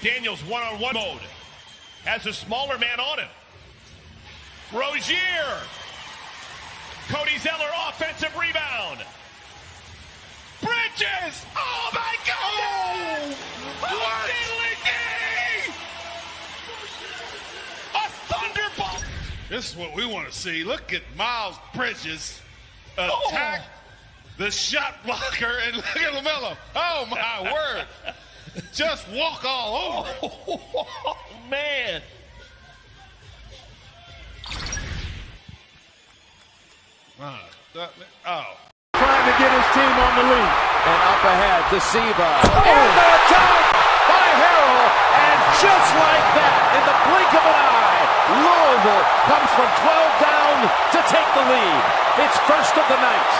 Daniels one-on-one mode. Has a smaller man on him. Rozier. Cody Zeller, offensive rebound. Bridges! Oh my God! What? A thunderbolt! This is what we want to see. Look at Miles Bridges attack the shot blocker, and look at LaMelo. Oh my word! Just walk all over. Oh, man. Trying to get his team on the lead. And up ahead to Siva. And the attack by Harrell. And just like that, in the blink of an eye, Louisville comes from 12 down to take the lead. It's first of the night.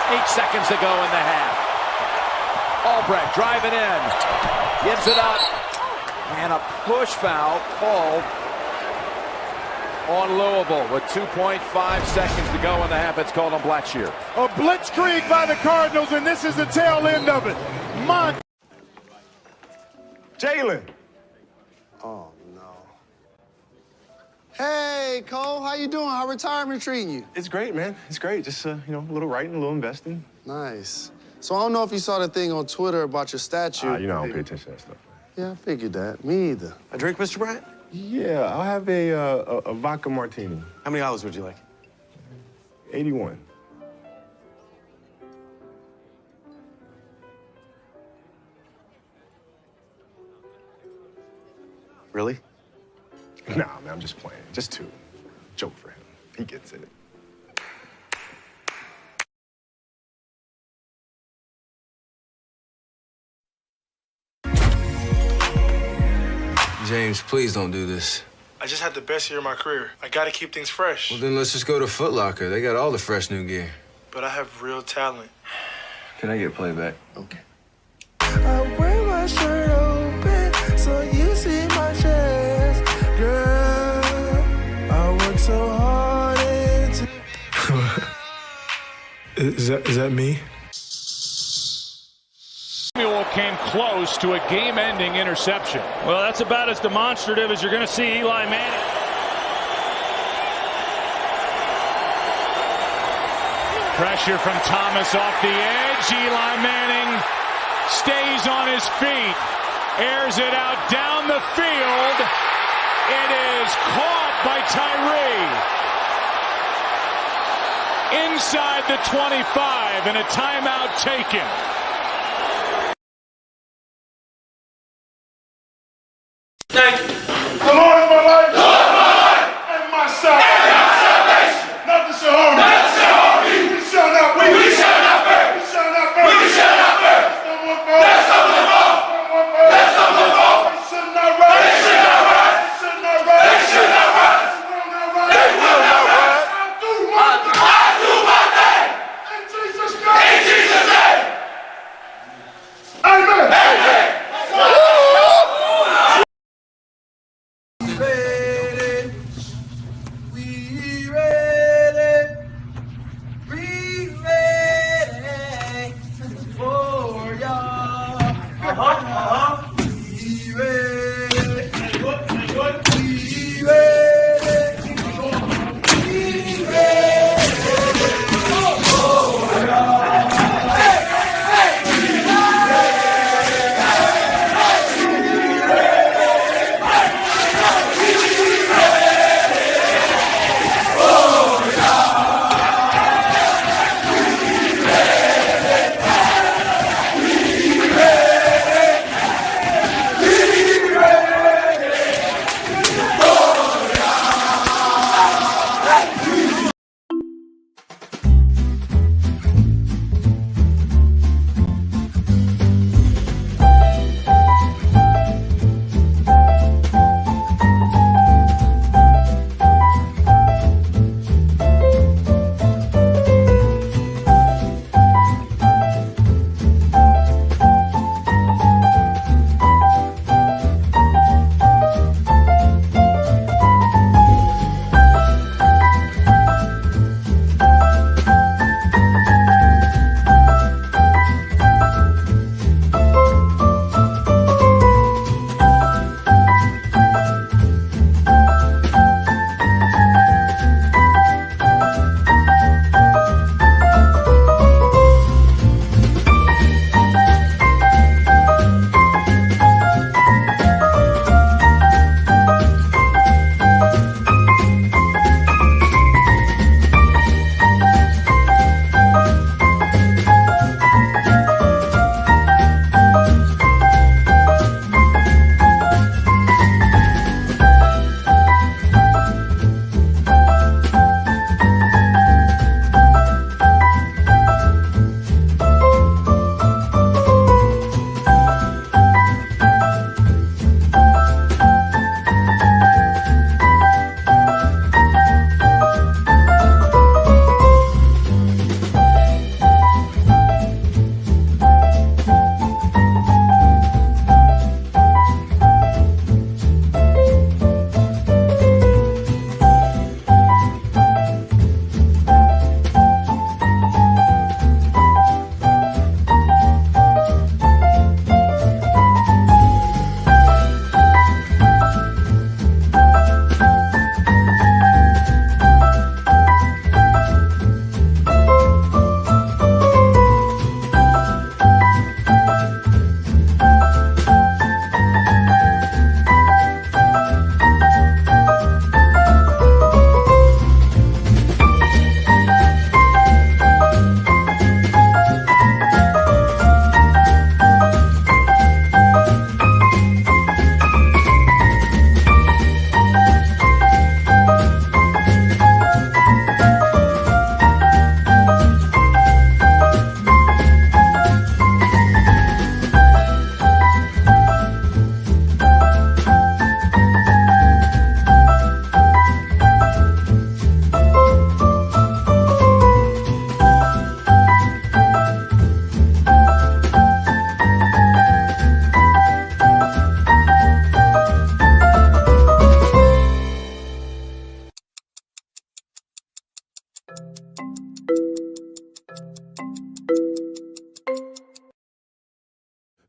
8 seconds to go in the half. Albrecht driving in. Gives it up. And a push foul called on Louisville with 2.5 seconds to go in the half. It's called on Blackshear. A blitzkrieg by the Cardinals, and this is the tail end of it. Jalen. Oh, no. Hey, Cole, how you doing? How retirement treating you? It's great, man. It's great. Just, a little writing, a little investing. Nice. So I don't know if you saw the thing on Twitter about your statue. I don't pay attention to that stuff. Yeah, I figured that. Me either. A drink, Mr. Bryant? Yeah, I'll have a vodka martini. How many olives would you like? 81. Really? Nah, man, I'm just playing. Just 2. Joke for him. He gets it. James, please don't do this. I just had the best year of my career. I gotta keep things fresh. Well, then let's just go to Foot Locker. They got all the fresh new gear. But I have real talent. Can I get playback? Okay. I wear my shirt open so you see my chest. Girl, I work so hard into... Is that me? Came close to a game-ending interception. Well, that's about as demonstrative as you're going to see Eli Manning. Pressure from Thomas off the edge. Eli Manning stays on his feet, airs it out down the field. It is caught by Tyree. Inside the 25 and a timeout taken. Thank you. The Lord of my life. Lord of my life. And my salvation. Nothing shall harm me. Nothing shall harm me. We shall not fear. We shall not fear. We shall not fear. We shall not fear. That's the fall. That's the fall. They should not rise. They should not rise. They should not rise. They should not rise. They will not rise. I do my thing. In Jesus' name. In Jesus' name. Amen. Amen.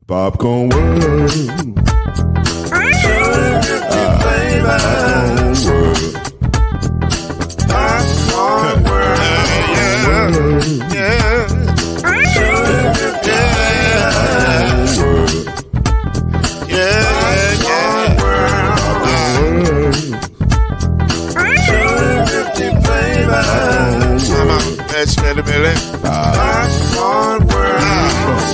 Popcorn world. Popcorn world.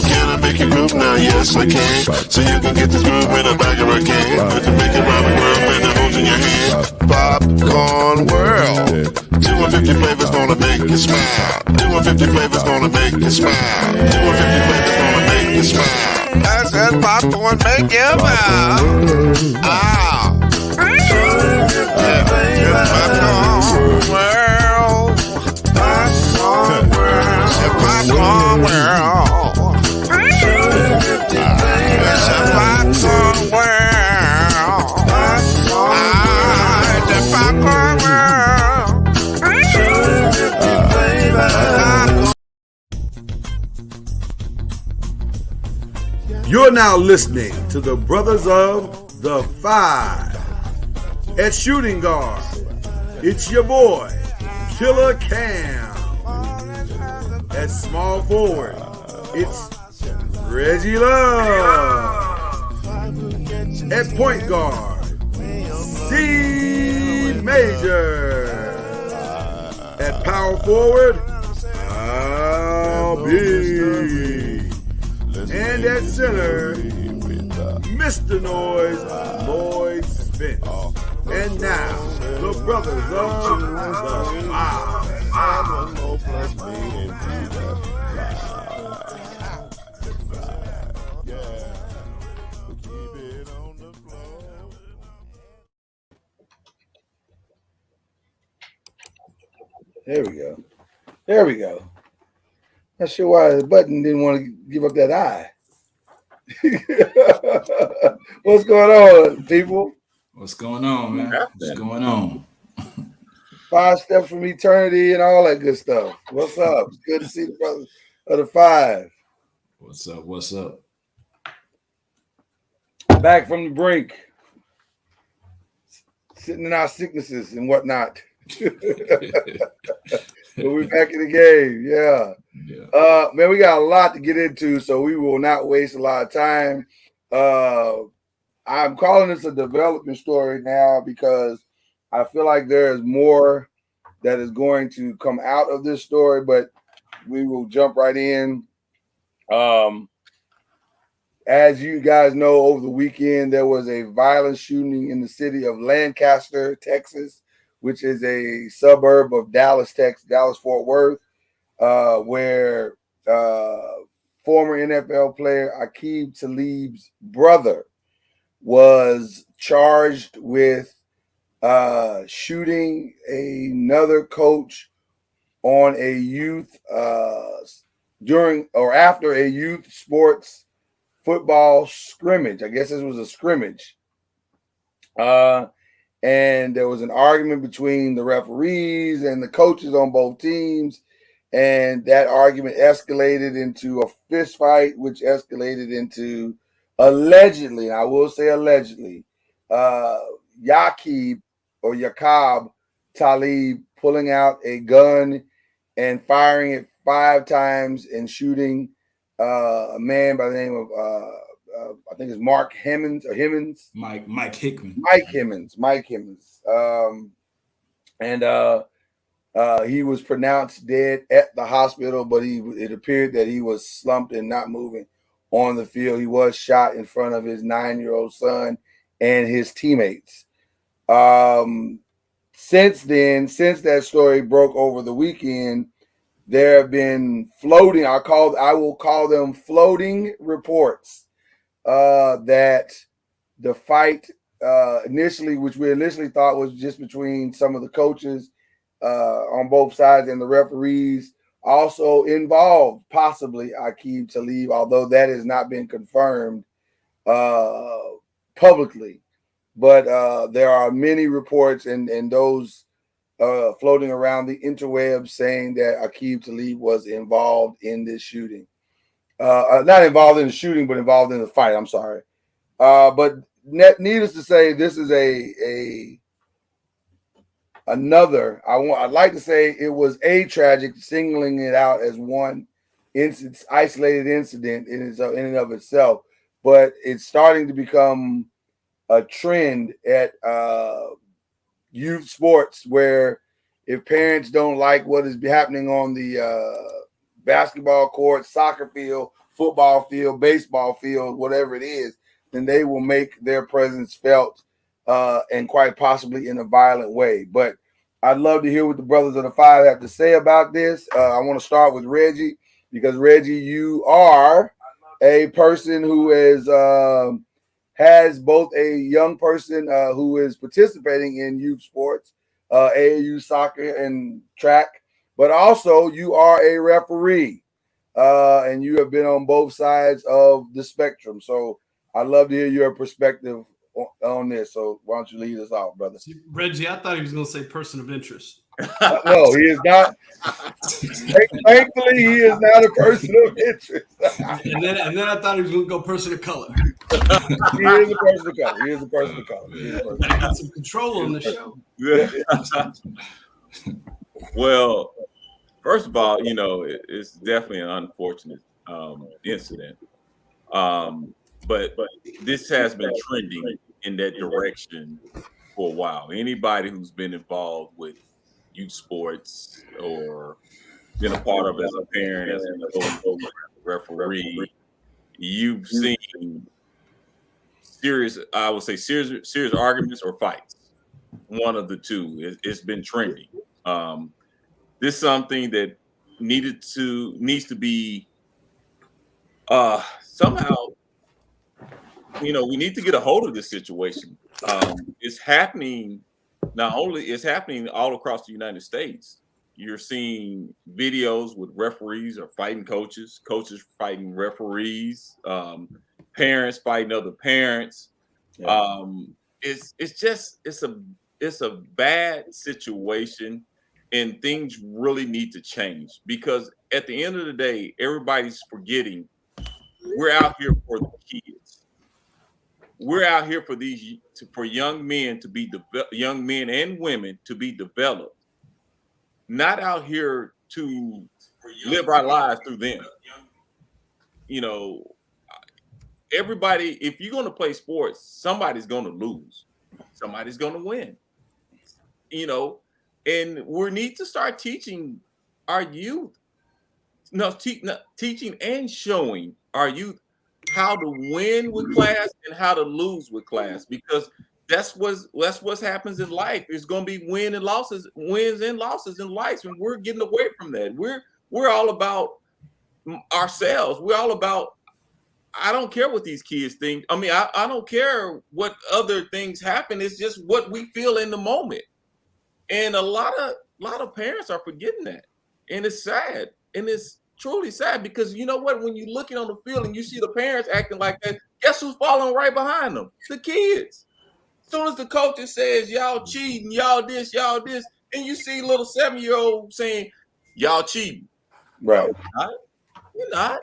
Can I make you move now? Yes, I can. So you can get this move in the back of a can. I can make it round the world when the moves in your hand. Popcorn world. 250 flavors gonna make you smile. 250 flavors gonna make you smile. 250 flavors gonna make you smile. I said popcorn make you smile. Ah. Popcorn world. Popcorn world. Popcorn world. It's a popcorn world. The popcorn world. You're now listening to the Brothers of the Five. At shooting guard, it's your boy, Killer Cam. At small forward, it's Reggie Love. At point guard, Steve Major. At power forward, Al B. And at center, Mr. Noise, Lloyd Spence. And now, the Brothers of the Five. There we go. There we go. Not sure why the button didn't want to give up that eye. What's going on, people? What's going on, man? What's going on? 5 steps from eternity and all that good stuff. What's up? It's good to see the Brothers of the Five. What's up? What's up? Back from the brink. Sitting in our sicknesses and whatnot. But we're back in the game. Yeah. Man, we got a lot to get into, so we will not waste a lot of time. I'm calling this a development story now because I feel like there is more that is going to come out of this story, but we will jump right in. As you guys know, over the weekend, there was a violent shooting in the city of Lancaster, Texas, which is a suburb of Dallas, Texas, Dallas-Fort Worth, where former NFL player Aqib Talib's brother was charged with shooting another coach on a youth during or after a youth sports football scrimmage. I guess this was a scrimmage. And there was an argument between the referees and the coaches on both teams. And that argument escalated into a fist fight, which escalated into allegedly, and I will say allegedly, Aqib Talib pulling out a gun and firing it 5 times and shooting a man by the name of I think it's Mark Hemmons or Himmons. Mike Hickman. Mike Himmons. He was pronounced dead at the hospital, but it appeared that he was slumped and not moving on the field. He was shot in front of his 9-year-old son and his teammates. Since that story broke over the weekend, there have been floating, I will call them floating reports that the fight initially, which we initially thought was just between some of the coaches on both sides and the referees, also involved possibly Aqib Talib, although that has not been confirmed publicly. But there are many reports and those floating around the interwebs saying that Aqib Talib was involved in this shooting. not involved in the shooting, but involved in the fight. I'm sorry. But needless to say, this is I'd like to say it was a tragic, singling it out as one isolated incident in and of itself, but it's starting to become a trend at youth sports where if parents don't like what is happening on the basketball court, soccer field, football field, baseball field, whatever it is, then they will make their presence felt and quite possibly in a violent way. But I'd love to hear what the Brothers of the Five have to say about this. I want to start with Reggie because, Reggie, you are a person who has both a young person who is participating in youth sports, AAU soccer and track, but also you are a referee and you have been on both sides of the spectrum. So I'd love to hear your perspective on this. So why don't you lead us off, brother? Reggie, I thought he was going to say person of interest. No, he is not. Thankfully, he is not a person of interest. and then I thought he was going to go person of color. He is a person of color. He is a person of color. Gotta get some control on the show. Well, first of all, it's definitely an unfortunate incident. But this has been trending in that direction for a while. Anybody who's been involved with youth sports or been a part of as a parent, as a referee, you've seen serious arguments or fights. One of the two. It's been trending. This is something that needs to be somehow. We need to get a hold of this situation. It's happening. It's happening all across the United States. You're seeing videos with referees or fighting coaches fighting referees, parents fighting other parents. Yeah. It's a bad situation, and things really need to change because at the end of the day, everybody's forgetting we're out here for the kids. We're out here for young men to be young men and women to be developed, not out here to live our lives through them. Everybody, if you're going to play sports, somebody's going to lose, somebody's going to win. And we need to start teaching our youth, teaching and showing our youth how to win with class and how to lose with class, because that's what happens in life. There's going to be wins and losses in life, and we're getting away from that. We're all about ourselves. We're all about. I don't care what these kids think. I mean, I don't care what other things happen. It's just what we feel in the moment, and a lot of parents are forgetting that, and it's sad, and it's truly sad because you know what? When you're looking on the field and you see the parents acting like that, guess who's following right behind them? The kids. As soon as the coach says, y'all cheating, y'all this, and you see little 7-year-old saying, y'all cheating. Right. You're not.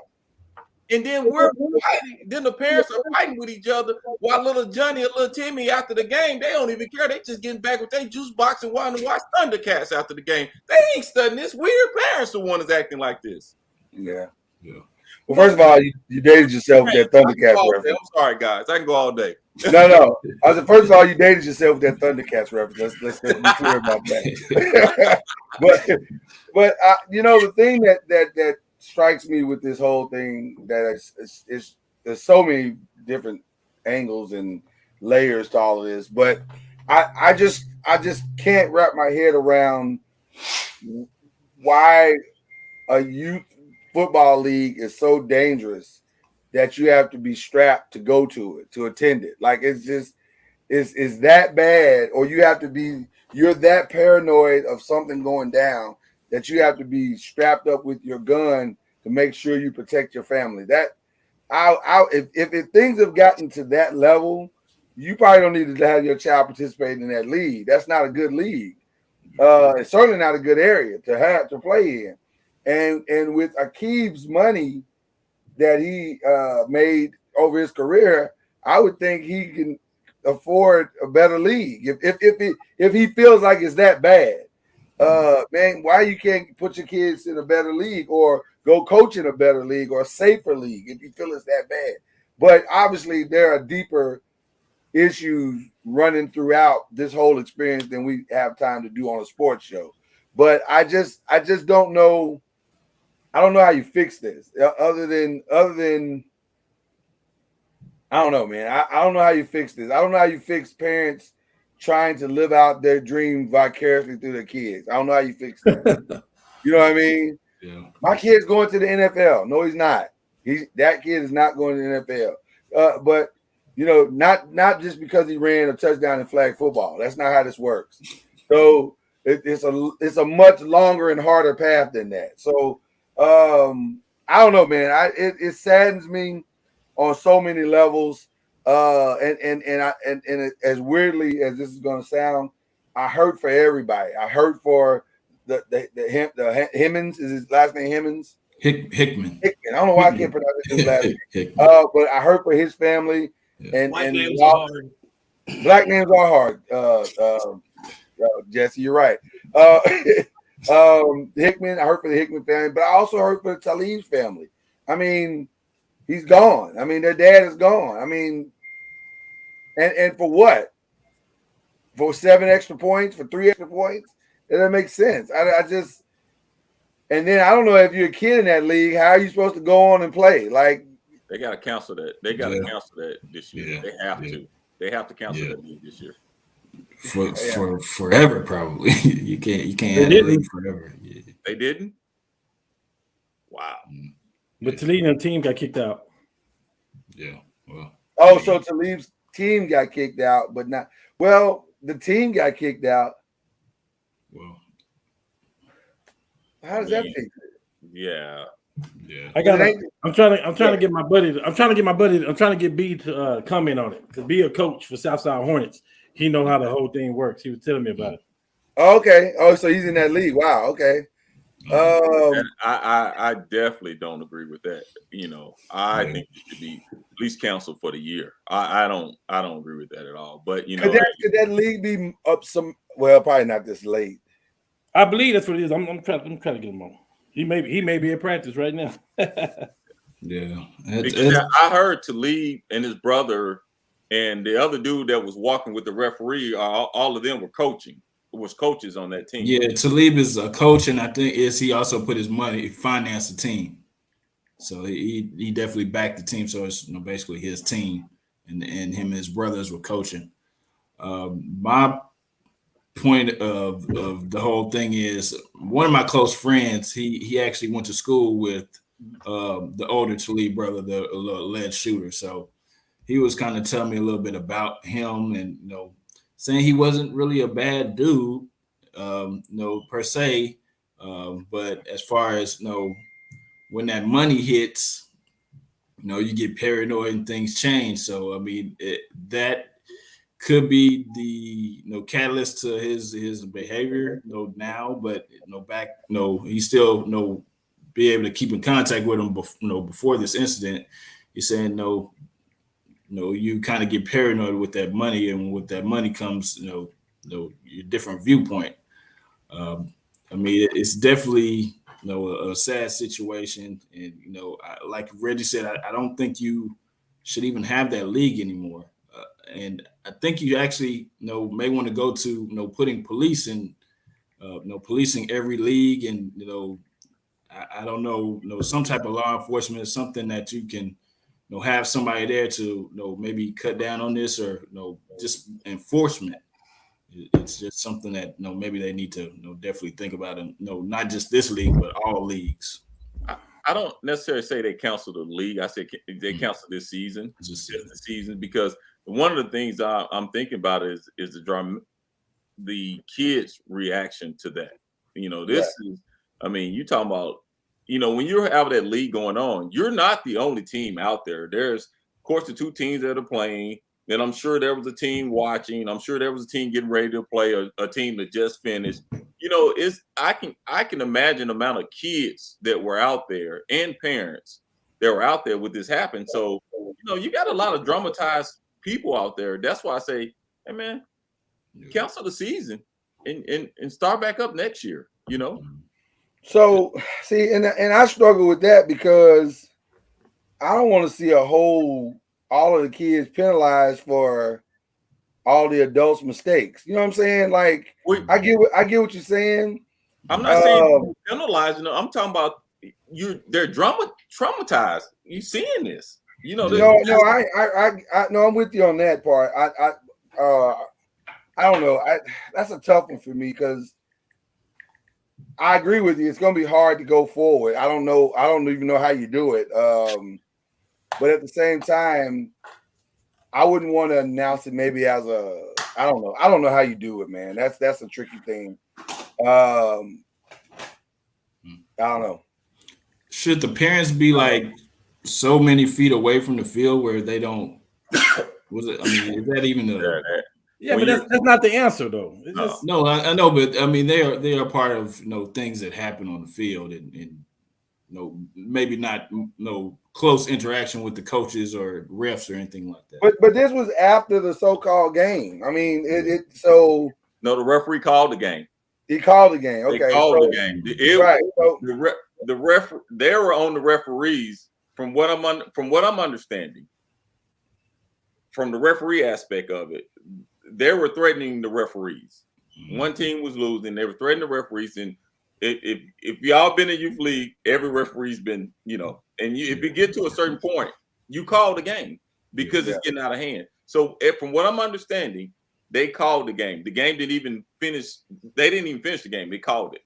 And then we're fighting. Then the parents are fighting with each other while little Johnny and little Timmy after the game, they don't even care. They just getting back with their juice box and wanting to watch Thundercats after the game. They ain't studying this. Weird parents the one is acting like this. Yeah. Well, first of all, you dated yourself with that Thundercats reference. I'm sorry, guys. I can go all day. No. I said, first of all, you dated yourself with that Thundercats reference. Let's be clear about that. but the thing that strikes me with this whole thing that is there's so many different angles and layers to all of this, but I just can't wrap my head around why a youth football league is so dangerous that you have to be strapped to go to it, to attend it. Like it's just is that bad, or you're that paranoid of something going down that you have to be strapped up with your gun to make sure you protect your family. That if things have gotten to that level, you probably don't need to have your child participate in that league. That's not a good league. It's certainly not a good area to play in. And with Aqib's money, that he made over his career, I would think he can afford a better league if he feels like it's that bad. Man, why you can't put your kids in a better league or go coach in a better league or a safer league if you feel it's that bad? But obviously there are deeper issues running throughout this whole experience than we have time to do on a sports show. But I just don't know. I don't know how you fix this other than I don't know, man. I don't know how you fix this. I don't know how you fix parents trying to live out their dream vicariously through their kids. I don't know how you fix that. You know what I mean? Yeah. My kid's going to the NFL. No, he's not. That kid is not going to the NFL. But you know, not just because he ran a touchdown in flag football. That's not how this works. So it's a much longer and harder path than that. So I don't know, man. It saddens me on so many levels. And as weirdly as this is going to sound, I hurt for everybody. I hurt for the Himmons. Is his last name Himmons? Hickman. I don't know why I can't pronounce his last name. But I hurt for his family. Yeah. And names are hard. Black names are hard. Jesse, you're right. Hickman, I hurt for the Hickman family, but I also hurt for the Talib's family. I mean, he's gone. I mean, their dad is gone. I mean, and for what? For 7 extra points, for 3 extra points? That doesn't make sense. I just, and then I don't know if you're a kid in that league, how are you supposed to go on and play? Like, they got to cancel that. They got to cancel that this year. Yeah. They have to. They have to cancel that league this year. For forever, probably. you can't have the league forever. Yeah. They didn't. Wow. But Talib's team got kicked out. Yeah. Well. Oh, so Talib's team got kicked out, but not. Well, the team got kicked out. Well. How does that fix it? Yeah. Yeah. I'm trying to get my buddy. I'm trying to get B to comment on it because B a coach for Southside Hornets. He know how the whole thing works. He was telling me about it. Okay. Oh, so he's in that league. Wow. Okay. And I definitely don't agree with that. You know, I think it should be at least canceled for the year. I don't agree with that at all. But you know, could that league be up some? Well, probably not this late. I believe that's what it is. I'm trying to get him on. He may be at practice right now. Yeah. Because I heard Talib and his brother and the other dude that was walking with the referee, all of them were coaches on that team. Yeah, Talib is a coach, and I think he also put his money, financed the team. So he definitely backed the team. So it's basically his team, and him and his brothers were coaching. My point of the whole thing is one of my close friends, he actually went to school with the older Talib brother, the alleged shooter. So he was kind of telling me a little bit about him and saying he wasn't really a bad dude, per se. But as far as when that money hits, you get paranoid and things change. So I mean, that could be the catalyst to his behavior now, but back he still be able to keep in contact with him before this incident. You're saying you kind of get paranoid with that money, and with that money comes your different viewpoint. I mean, it's definitely a sad situation, and like Reggie said, I don't think you should even have that league anymore. And I think you actually may want to go to putting police in policing every league, and I don't know some type of law enforcement, something that you can have somebody there to maybe cut down on this, or just enforcement. It's just something that maybe they need to definitely think about, and not just this league but all leagues. I don't necessarily say they canceled the league. I say they canceled this season, just the season, because one of the things I'm thinking about is the kids' reaction to that. This is, I mean, you talking about, when you're having that league going on, you're not the only team out there. There's, of course, the 2 teams that are playing. Then I'm sure there was a team watching. I'm sure there was a team getting ready to play, a team that just finished. I can imagine the amount of kids that were out there and parents that were out there with this happen. So, you got a lot of dramatized people out there. That's why I say, hey man, cancel the season and start back up next year, So see, and I struggle with that because I don't want to see all of the kids penalized for all the adults' mistakes. You know what I'm saying? Like, I get what you're saying. I'm not saying penalizing them. I'm talking about they're traumatized. You seeing this? No, I'm with you on that part. I don't know. That's a tough one for me because I agree with you. It's going to be hard to go forward. I don't know. I don't even know how you do it. But at the same time, I wouldn't want to announce it maybe as I don't know. I don't know how you do it, man. That's a tricky thing. I don't know. Should the parents be like so many feet away from the field where they don't? Is that even the? Yeah, but that's not the answer though. No, I know, but I mean they are part of things that happen on the field and maybe not close interaction with the coaches or refs or anything like that. But this was after the so-called game. I mean, No, the referee called the game. He called the game. Okay, they called the game. Right. So they were on the referees from what I'm understanding. From the referee aspect of it, they were threatening the referees. One team was losing. They were threatening the referees. And if y'all been in youth league, every referee's been, and if you get to a certain point, you call the game because it's getting out of hand. So from what I'm understanding, they called the game. The game didn't even finish. They didn't even finish the game. They called it.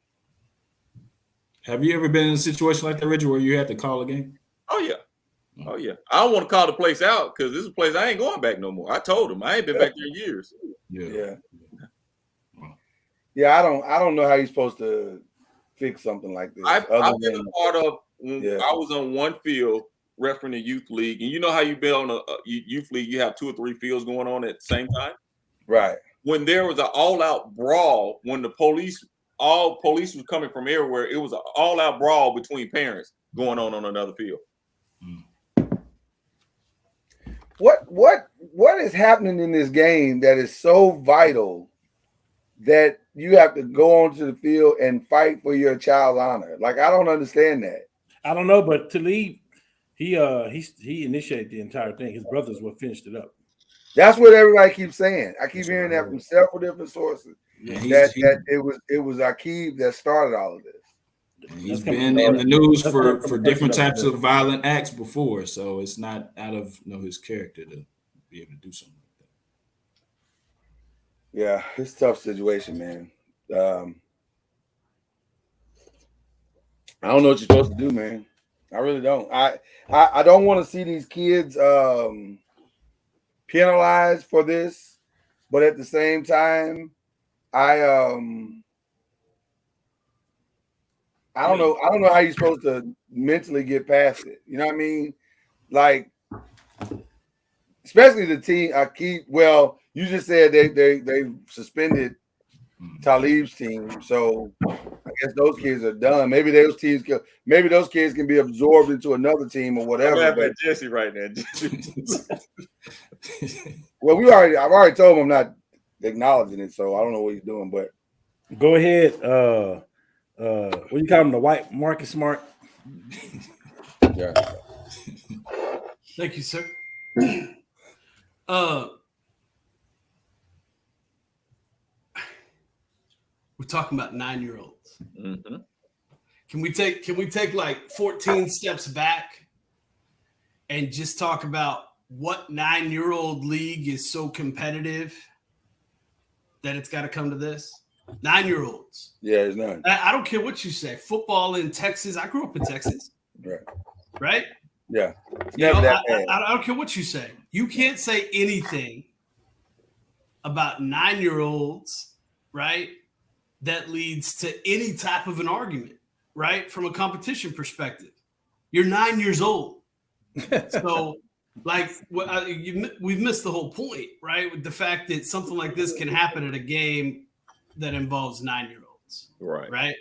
Have you ever been in a situation like that, Richard, where you had to call a game? Oh, yeah. Oh, yeah. I don't want to call the place out because this is a place I ain't going back no more. I told them I ain't been back there in years. Yeah. I don't know how you're supposed to fix something like this. I've been a part of I was on one field refereeing the youth league, and you know how you've been on a youth league, you have 2 or 3 fields going on at the same time. Right. When there was an all-out brawl, when the police was coming from everywhere, it was an all-out brawl between parents going on another field. What is happening in this game that is so vital that you have to go onto the field and fight for your child's honor? Like, I don't understand that. I don't know, but Talib, he initiated the entire thing. His brothers were finished it up. That's what everybody keeps saying. I keep hearing that from several different sources. Yeah, that it was Aqib that started all of this. He's been in the news for different types of violent acts before, so it's not out of his character to be able to do something like that. Yeah, it's a tough situation, man. I don't know what you're supposed to do, man. I really don't. I don't want to see these kids penalized for this, but at the same time, I don't know. I don't know how you're supposed to mentally get past it. You know what I mean? Like, especially the team. Well, you just said they suspended Talib's team, so I guess those kids are done. Maybe those kids can be absorbed into another team or whatever. I'm at Jesse right now. Well, I've already told him I'm not acknowledging it, so I don't know what he's doing. But go ahead. What do you call him? The white Marcus Smart. Yeah. Thank you, sir. We're talking about 9-year-olds. Mm-hmm. Can we take like 14 steps back and just talk about what 9-year-old league is so competitive that it's got to come to this? 9-year-olds. Yeah, there's none. I don't care what you say. Football in Texas. I grew up in Texas. Right? Yeah. I don't care what you say. You can't say anything about 9-year-olds, right, that leads to any type of an argument, right, from a competition perspective. You're 9 years old. So, like, we've missed the whole point, right, with the fact that something like this can happen at a game that involves 9-year-olds. Right. Right.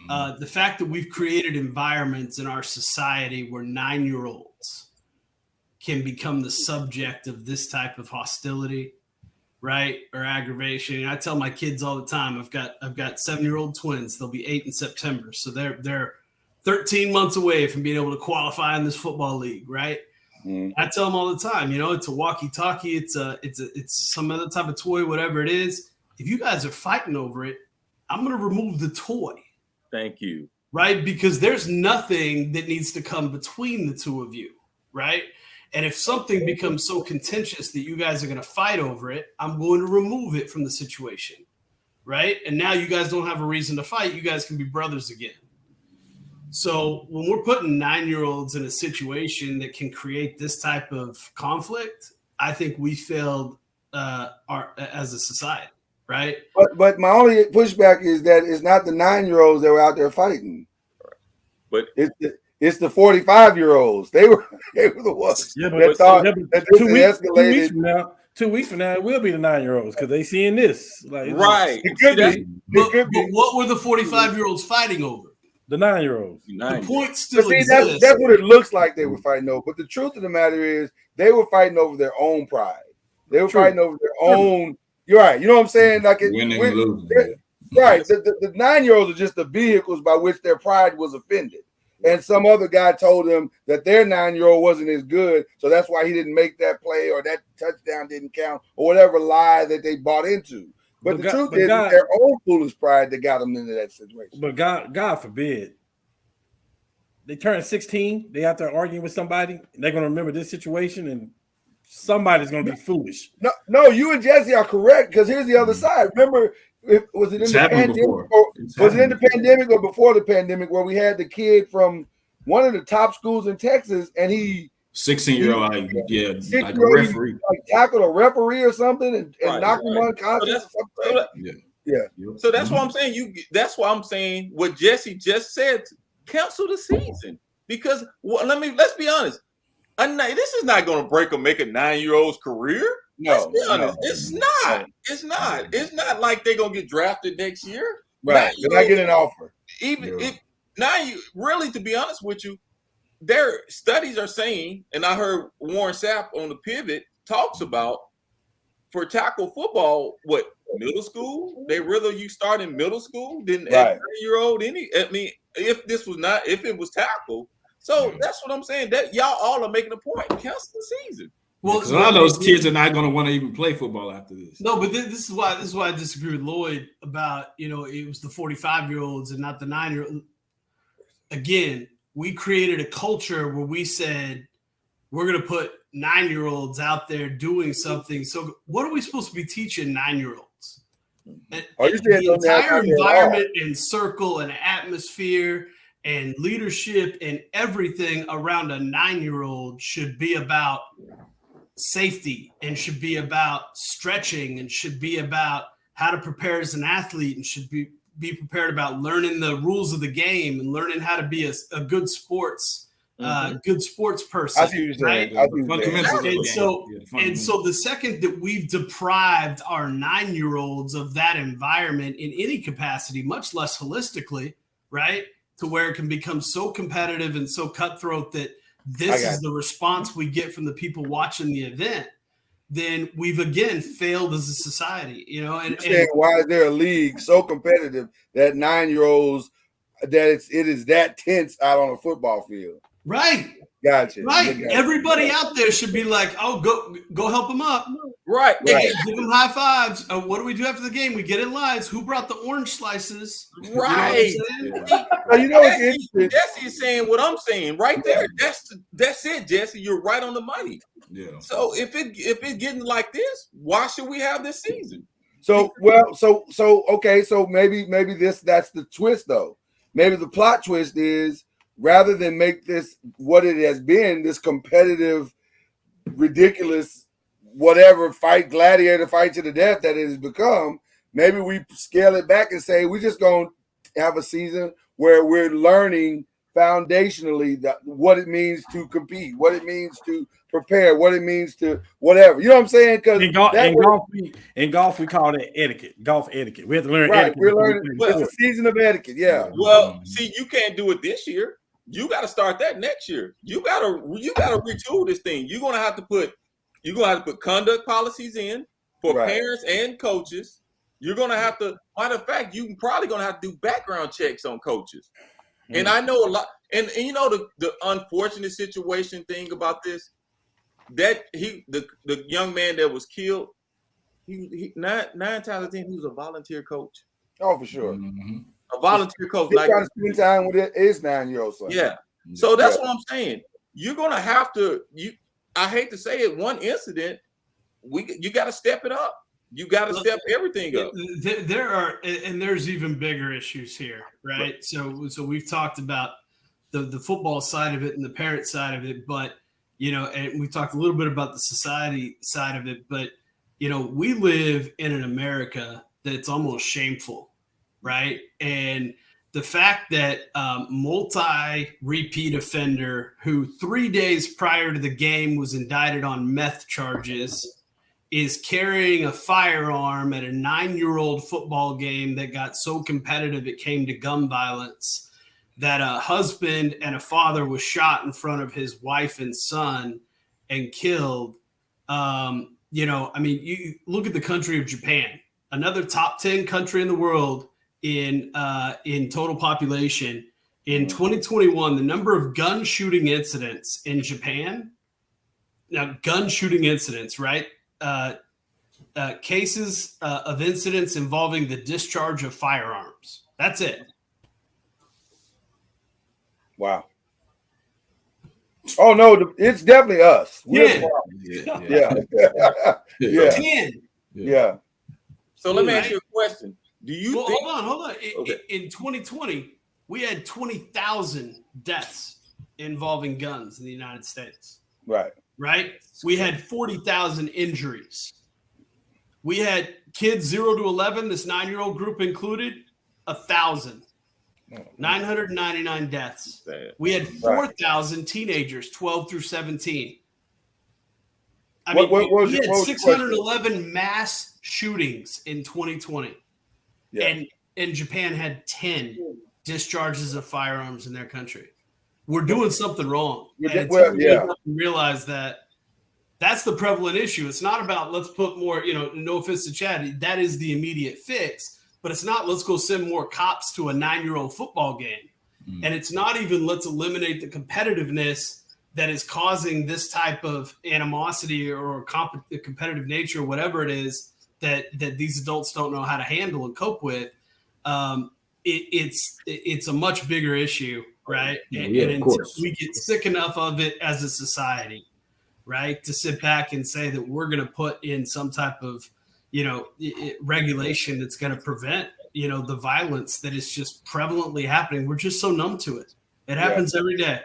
The fact that we've created environments in our society where 9-year-olds can become the subject of this type of hostility, right, or aggravation. And I tell my kids all the time, I've got 7-year-old twins. They'll be 8 in September, so they're 13 months away from being able to qualify in this football league, right? I tell them all the time, it's a walkie-talkie, it's some other type of toy, whatever it is. If you guys are fighting over it, I'm going to remove the toy. Thank you. Right? Because there's nothing that needs to come between the two of you, right? And if something becomes so contentious that you guys are going to fight over it, I'm going to remove it from the situation, right? And now you guys don't have a reason to fight. You guys can be brothers again. So when we're putting 9-year-olds in a situation that can create this type of conflict, I think we failed as a society, right? But my only pushback is that it's not the 9-year-olds that were out there fighting, but it's the 45-year-olds. They were the ones that thought that this escalated. 2 weeks from now, it will be the 9-year-olds because they seeing this. Right. It could be. But what were the 45-year-olds fighting over? The 9-year-olds. The point still exists. That's what it looks like they were fighting over. But the truth of the matter is they were fighting over their own pride. They were fighting over their own. You're right. You know what I'm saying? Like right. The 9-year-olds are just the vehicles by which their pride was offended. And some other guy told them that their 9-year-old wasn't as good, so that's why he didn't make that play or that touchdown didn't count or whatever lie that they bought into. But the truth is, it's their own foolish pride that got them into that situation. But God forbid, they turn 16, they out there arguing with somebody, and they're going to remember this situation, and somebody's going to be foolish. No, you and Jesse are correct, because here's the other side. Remember, was it in the pandemic or before the pandemic where we had the kid from one of the top schools in Texas, and he 16-year-old, like a referee, like tackled a referee or something and knocked him unconscious. So that's what I'm saying. That's why I'm saying what Jesse just said. Cancel the season because let's be honest. This is not going to break or make a 9-year-old's career. No, it's not. It's not. It's not like they're going to get drafted next year. Right? They're not getting an offer. Really, to be honest with you. Their studies are saying, and I heard Warren Sapp on the Pivot talks about for tackle football, what middle school? They rather you start in middle school than a 9-year-old. If it was tackle. So that's what I'm saying. That y'all all are making a point. Cancel the season. Well, a lot of those kids are not going to want to even play football after this. No, but this is why I disagree with Lloyd about it was the 45-year-olds and not the 9-year-old. Again. We created a culture where we said we're going to put 9-year-olds out there doing something. So what are we supposed to be teaching 9-year-olds? The entire environment and circle and atmosphere and leadership and everything around a 9-year-old should be about safety and should be about stretching and should be about how to prepare as an athlete and should be prepared about learning the rules of the game and learning how to be a good sports person. I see what you're saying. Right? And so the second that we've deprived our 9-year-olds of that environment in any capacity, much less holistically, right, to where it can become so competitive and so cutthroat that this is the response we get from the people watching the event, then we've again failed as a society, And why is there a league so competitive that 9-year-olds that it is that tense out on a football field? Right. Gotcha. Right. Everybody out there should be like, oh, go help them up. Right. Give them high fives. What do we do after the game? We get in lines. Who brought the orange slices? Right. Jesse is saying what I'm saying right there. That's it, Jesse. You're right on the money. Yeah. So if it's getting like this, why should we have this season? So maybe that's the twist though. Maybe the plot twist is rather than make this what it has been, this competitive, ridiculous, whatever fight, gladiator fight to the death that it has become, maybe we scale it back and say we're just going to have a season where we're learning foundationally what it means to compete, what it means to prepare, what it means to whatever. You know what I'm saying? Because in golf, we call that etiquette. Golf etiquette. We have to learn etiquette. We're learning. It's a season of etiquette. Yeah. Well, see, you can't do it this year. You got to start that next year. You gotta retool this thing. You're gonna have to put conduct policies in for parents and coaches. You're gonna have to. Matter of fact, you're probably gonna have to do background checks on coaches. And I know a lot. And you know the unfortunate situation thing about this, that the young man that was killed, he nine times out of 10 he was a volunteer coach. Oh, for sure. A volunteer coach. He's trying to spend time with his 9-year-old son. Yeah. So that's what I'm saying. You're gonna have to. I hate to say it. One incident, you got to step it up. You got to step everything up. There's even bigger issues here, right? So we've talked about the football side of it and the parent side of it, but and we talked a little bit about the society side of it, but we live in an America that's almost shameful, right? And the fact that multi-repeat offender who 3 days prior to the game was indicted on meth charges is carrying a firearm at a 9-year-old football game that got so competitive it came to gun violence, that a husband and a father was shot in front of his wife and son and killed. You look at the country of Japan, another top 10 country in the world in total population. In 2021, the number of gun shooting incidents in Japan, right? Cases of incidents involving the discharge of firearms. That's it. Wow. Oh no, it's definitely us. Yeah. So let me ask you a question. Do you think? Hold on. In 2020, we had 20,000 deaths involving guns in the United States. Right. We had 40,000 injuries. We had kids 0 to 11, this 9-year-old group included, 1,000. 999 deaths. We had 4,000 teenagers, 12 through 17. We had 611 mass shootings in 2020. Yeah. And Japan had 10 discharges of firearms in their country. We're doing something wrong. And realize that that's the prevalent issue. It's not about let's put more, no offense to Chad, that is the immediate fix. But it's not let's go send more cops to a 9-year-old football game. And it's not even let's eliminate the competitiveness that is causing this type of animosity or competitive nature, or whatever it is that these adults don't know how to handle and cope with. It's a much bigger issue, right? And until we get sick enough of it as a society, right, to sit back and say that we're going to put in some type of regulation that's going to prevent, the violence that is just prevalently happening. We're just so numb to it. It happens every day.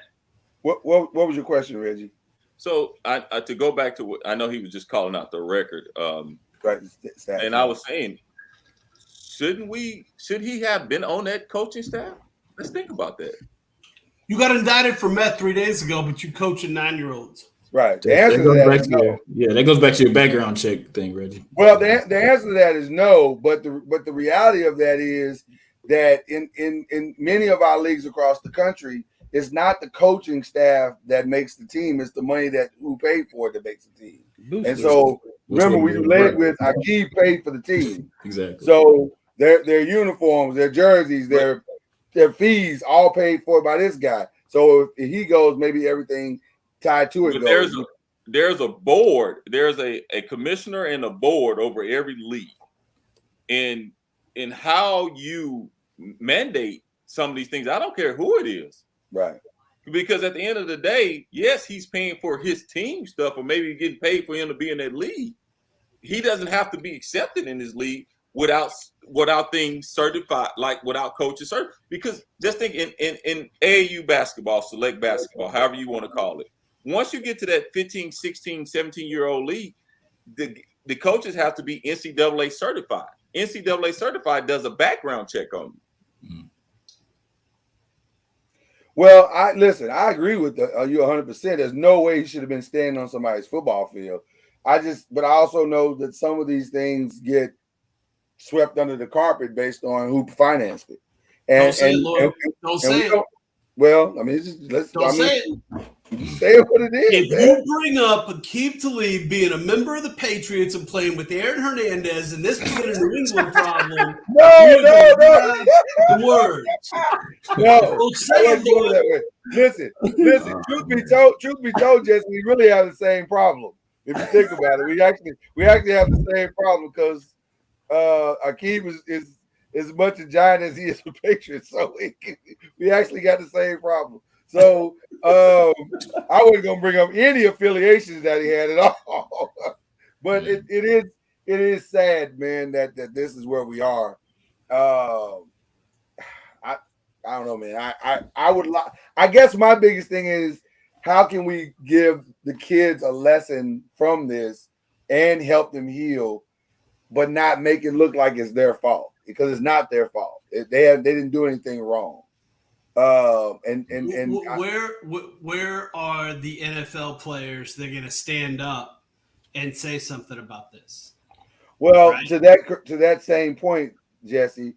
What was your question, Reggie? So to go back to what I know, he was just calling out the record. Right. And I was saying, should he have been on that coaching staff? Let's think about that. You got indicted for meth 3 days ago, but you coaching 9-year-olds. Right. The answer to that is no. That goes back to your background check thing, Reggie. Well, the answer to that is no, but the reality of that is that in many of our leagues across the country, it's not the coaching staff that makes the team; it's the money who paid for it that makes the team. And so remember, we led with Aqib paid for the team. Exactly. So their uniforms, their jerseys, their fees, all paid for by this guy. So if he goes, maybe everything tied to it. But there's a board. There's a commissioner and a board over every league, and in how you mandate some of these things. I don't care who it is, right? Because at the end of the day, yes, he's paying for his team stuff, or maybe getting paid for him to be in that league. He doesn't have to be accepted in his league without things certified, like without coaches certified. Because just think in AAU basketball, select basketball, however you want to call it. Once you get to that 15, 16, 17-year-old league, the coaches have to be NCAA certified. NCAA certified does a background check on you. Well, I agree with you 100%. There's no way he should have been standing on somebody's football field. But I also know that some of these things get swept under the carpet based on who financed it. Don't say it, Lord. Don't say it. Well, I mean, it's just don't say it. Say it what it is. If you bring up Aqib Talib being a member of the Patriots and playing with Aaron Hernandez and this being a New England problem, no. The words. No, don't say it that way. Listen. Truth be told, Jesse, we really have the same problem. If you think about it, we actually have the same problem because Aqib is as much a Giant as he is a Patriot, so we actually got the same problem. So I wasn't gonna bring up any affiliations that he had at all, but it is sad, man, that this is where we are. I don't know, man. I guess my biggest thing is how can we give the kids a lesson from this and help them heal, but not make it look like it's their fault because it's not their fault. They didn't do anything wrong. Where are the NFL players that are going to stand up and say something about this? Well, right? to that same point, Jesse,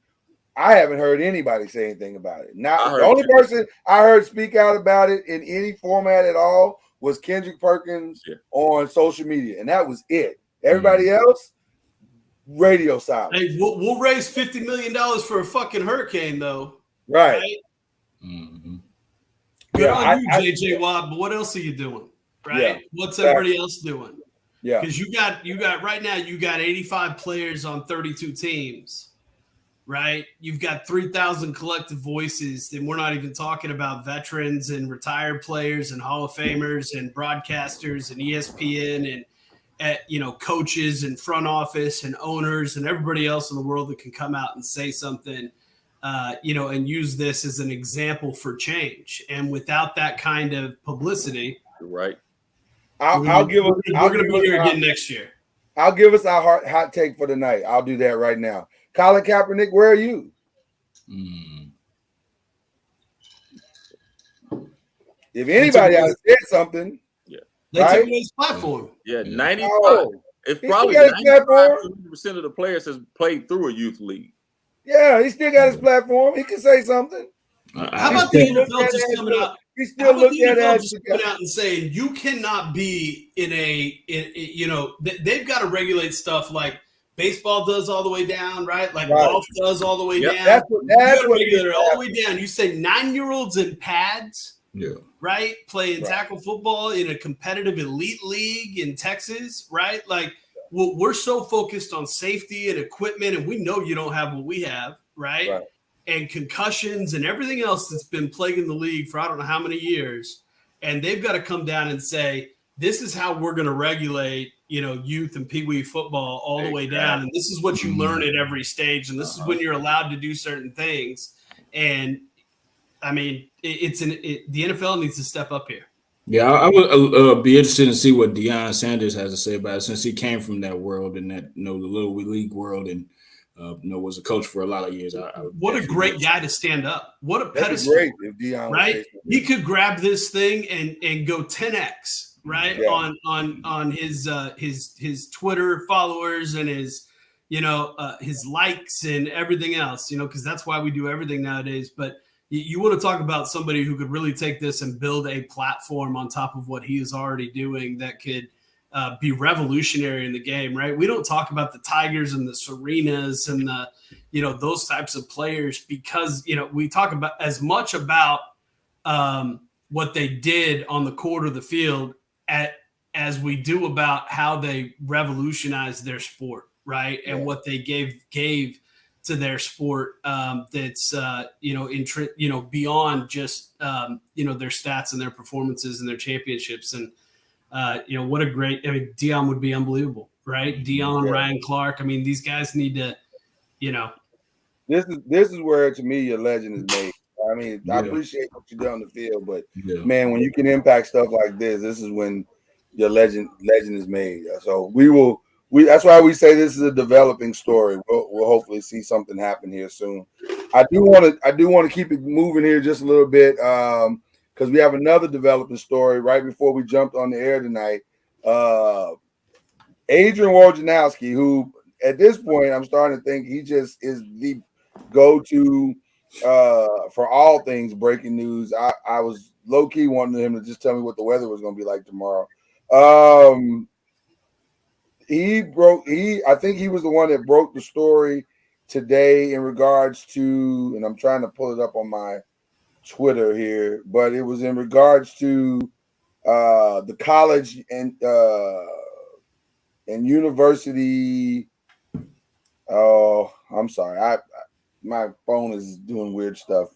I haven't heard anybody say anything about it. Now, the only person I heard speak out about it in any format at all was Kendrick Perkins on social media, and that was it. Everybody else, radio silence. Hey, we'll raise $50 million for a fucking hurricane, though. Right? Mm-hmm. Good on you, JJ Watt. But what else are you doing? Right? Yeah, what's everybody else doing? Yeah, because you got right now. You got 85 players on 32 teams. Right? You've got 3,000 collective voices, and we're not even talking about veterans and retired players and Hall of Famers and broadcasters and ESPN and coaches and front office and owners and everybody else in the world that can come out and say something. And use this as an example for change. And without that kind of publicity, right? We're going to be here again next year. I'll give us our hot take for the night. I'll do that right now. Colin Kaepernick, where are you? If anybody has said something, they took his platform. Yeah, 95. It's probably 95% of the players has played through a youth league. Yeah, he still got his platform. He can say something. How about the NFL just coming out? He still looked at it just coming out and saying you cannot be they've got to regulate stuff like baseball does all the way down, right? Like golf does all the way down. That's what regulate all the way down. You say 9-year-olds in pads, right? Playing tackle football in a competitive elite league in Texas, right? Like. Well, we're so focused on safety and equipment, and we know you don't have what we have, right? And concussions and everything else that's been plaguing the league for I don't know how many years. And they've got to come down and say, this is how we're going to regulate, youth and peewee football all the way down. And this is what you learn at every stage. And this is when you're allowed to do certain things. And, I mean, the NFL needs to step up here. Yeah, I would be interested to see what Deion Sanders has to say about it since he came from that world and that the little league world and was a coach for a lot of years. What a great guy to stand up! What a pedestal! Great if Deion right? He could grab this thing and go 10x right on his Twitter followers and his likes and everything else. Because that's why we do everything nowadays, but. You want to talk about somebody who could really take this and build a platform on top of what he is already doing that could be revolutionary in the game, right? We don't talk about the Tigers and the Serenas and the, those types of players because, we talk about as much about what they did on the court of the field as we do about how they revolutionized their sport, right? And what they gave to their sport that's beyond just their stats and their performances and their championships and what a great Deion would be unbelievable, right? Deion, Ryan Clark, these guys need to this is where to me your legend is made. I appreciate what you do on the field, but man, when you can impact stuff like this is when your legend is made. So that's why we say this is a developing story. We'll hopefully see something happen here soon. I do want to keep it moving here just a little bit because we have another developing story right before we jumped on the air tonight. Adrian Wojnarowski, who at this point I'm starting to think he just is the go-to for all things breaking news. I was low-key wanting him to just tell me what the weather was going to be like tomorrow. I think he was the one that broke the story today in regards to, and I'm trying to pull it up on my Twitter here, but it was in regards to the college and university. Oh, I'm sorry. My phone is doing weird stuff.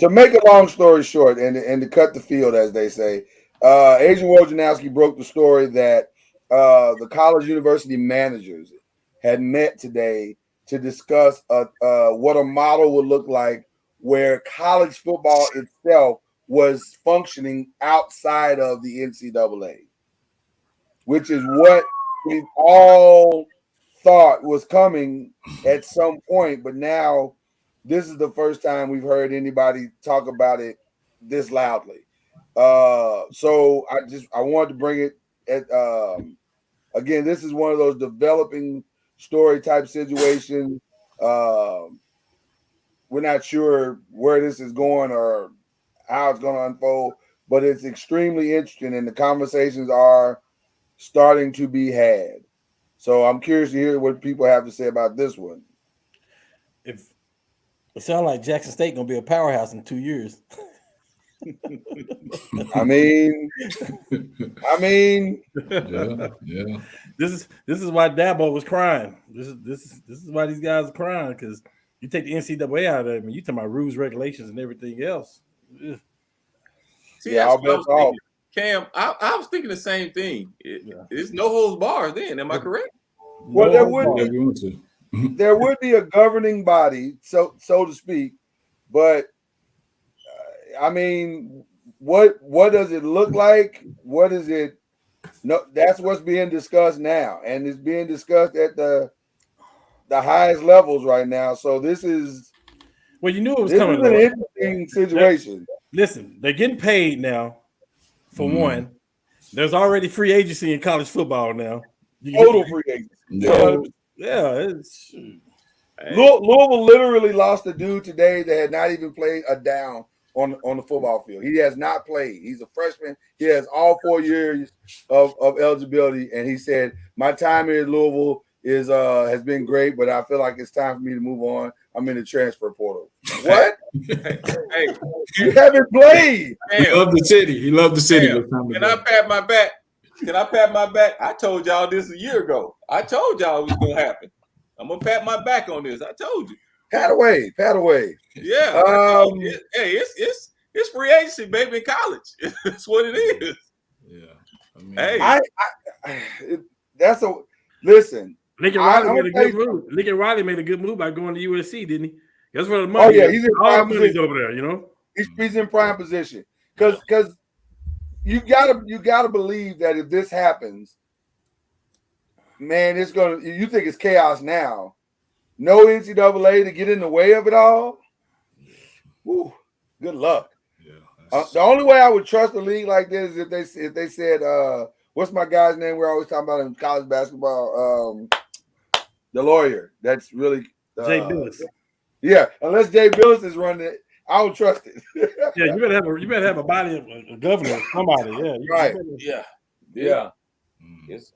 To make a long story short, and to cut the field, as they say, Adrian Wojnarowski broke the story that the college university managers had met today to discuss what a model would look like where college football itself was functioning outside of the NCAA, which is what we all thought was coming at some point, but now this is the first time we've heard anybody talk about it this loudly. So I wanted to bring it at again, this is one of those developing story type situations. We're not sure where this is going or how it's going to unfold, but it's extremely interesting and the conversations are starting to be had. So I'm curious to hear what people have to say about this one. If it sounds like Jackson State gonna be a powerhouse in 2 years. I mean, yeah. This is why Dabo was crying. This is why these guys are crying, because you take the NCAA out of it. I mean, you talking about rules, regulations, and everything else. Ugh. See, that's what I was thinking. Cam, I was thinking the same thing. It's no holds barred then. Am I correct? Well, there would be a governing body, so to speak, but I mean, what does it look like? What is it? No, that's what's being discussed now, and it's being discussed at the highest levels right now. So this is well, you knew it was coming. This is an interesting situation. Listen, they're getting paid now. For one, there's already free agency in college football now. Total free agency. So, yeah, Louisville literally lost a dude today that had not even played a down on the football field. He has not played. He's a freshman. He has all 4 years of eligibility, and he said, "My time here at Louisville has been great, but I feel like it's time for me to move on. I'm in the transfer portal." What? Hey, you haven't played. He loved the city. He loved the city. Can I pat my back? I told y'all this a year ago. I told y'all it was gonna happen. I'm gonna pat my back on this. I told you. Pat away. Yeah. Hey, it's free agency, baby, in college. That's what it is. Yeah. I mean, Listen. Lincoln Riley made a good move. Lincoln Riley made a good move by going to USC, didn't he? That's where the money. Oh yeah, he's in prime position over there. You know, he's in prime position because you gotta believe that if this happens, man, it's gonna. You think it's chaos now? No NCAA to get in the way of it all. Woo, good luck. Yeah. The only way I would trust a league like this is if they said, what's my guy's name? We're always talking about in college basketball. The lawyer. That's really Jay Billis. Yeah, unless Jay Billis is running it, I don't trust it. Yeah, you better have a body of a governor, somebody. Yeah, right. Yeah. Yes.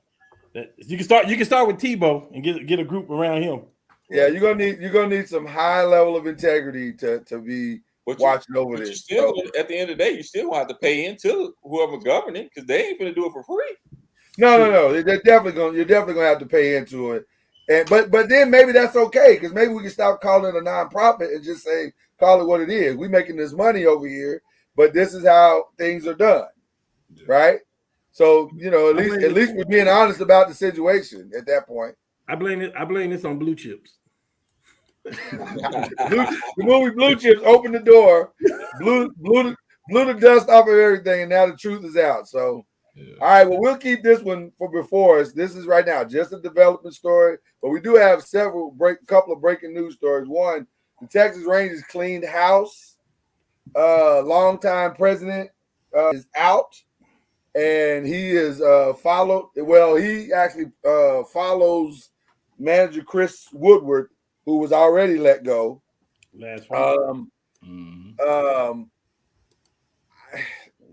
You can start with Tebow and get a group around him. Yeah, you're gonna need some high level of integrity to be watching over this. Still, at the end of the day, you still want to pay into whoever governing because they ain't gonna do it for free. No. You're definitely gonna have to pay into it. And but then maybe that's okay because maybe we can stop calling it a nonprofit and just say call it what it is. We're making this money over here, but this is how things are done, right? So at least we're being honest about the situation at that point. I blame this on blue chips. The movie Blue Chips opened the door, blew the dust off of everything, and now the truth is out. So All right, well, we'll keep this one for before us. This is right now just a development story, but we do have couple of breaking news stories. One, the Texas Rangers cleaned house. Longtime president is out, and he is followed. Well, he actually follows manager Chris Woodward, who was already let go last week.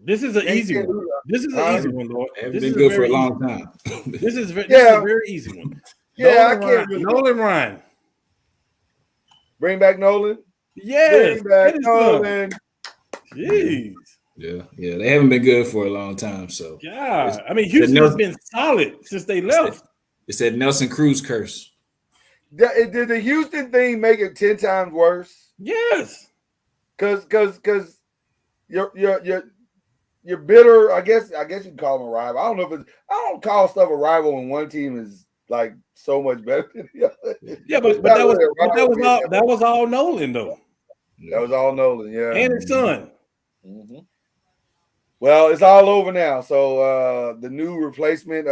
This is an easy one. This is an easy one, Lord. This has been good for a long time. This is a very easy one. Nolan Ryan. Bring back Nolan. Yes. Bring back Nolan. Jeez. Yeah, they haven't been good for a long time. So, yeah, I mean, Houston has been solid since they left. It's that Nelson Cruz curse. Did the Houston thing make it 10 times worse? Yes, because you're bitter. I guess you can call them a rival. I don't call stuff a rival when one team is like so much better than the other. Yeah, but that was all Nolan though. That was all Nolan, yeah, and his son. Mm-hmm. Well, it's all over now. So the new replacement,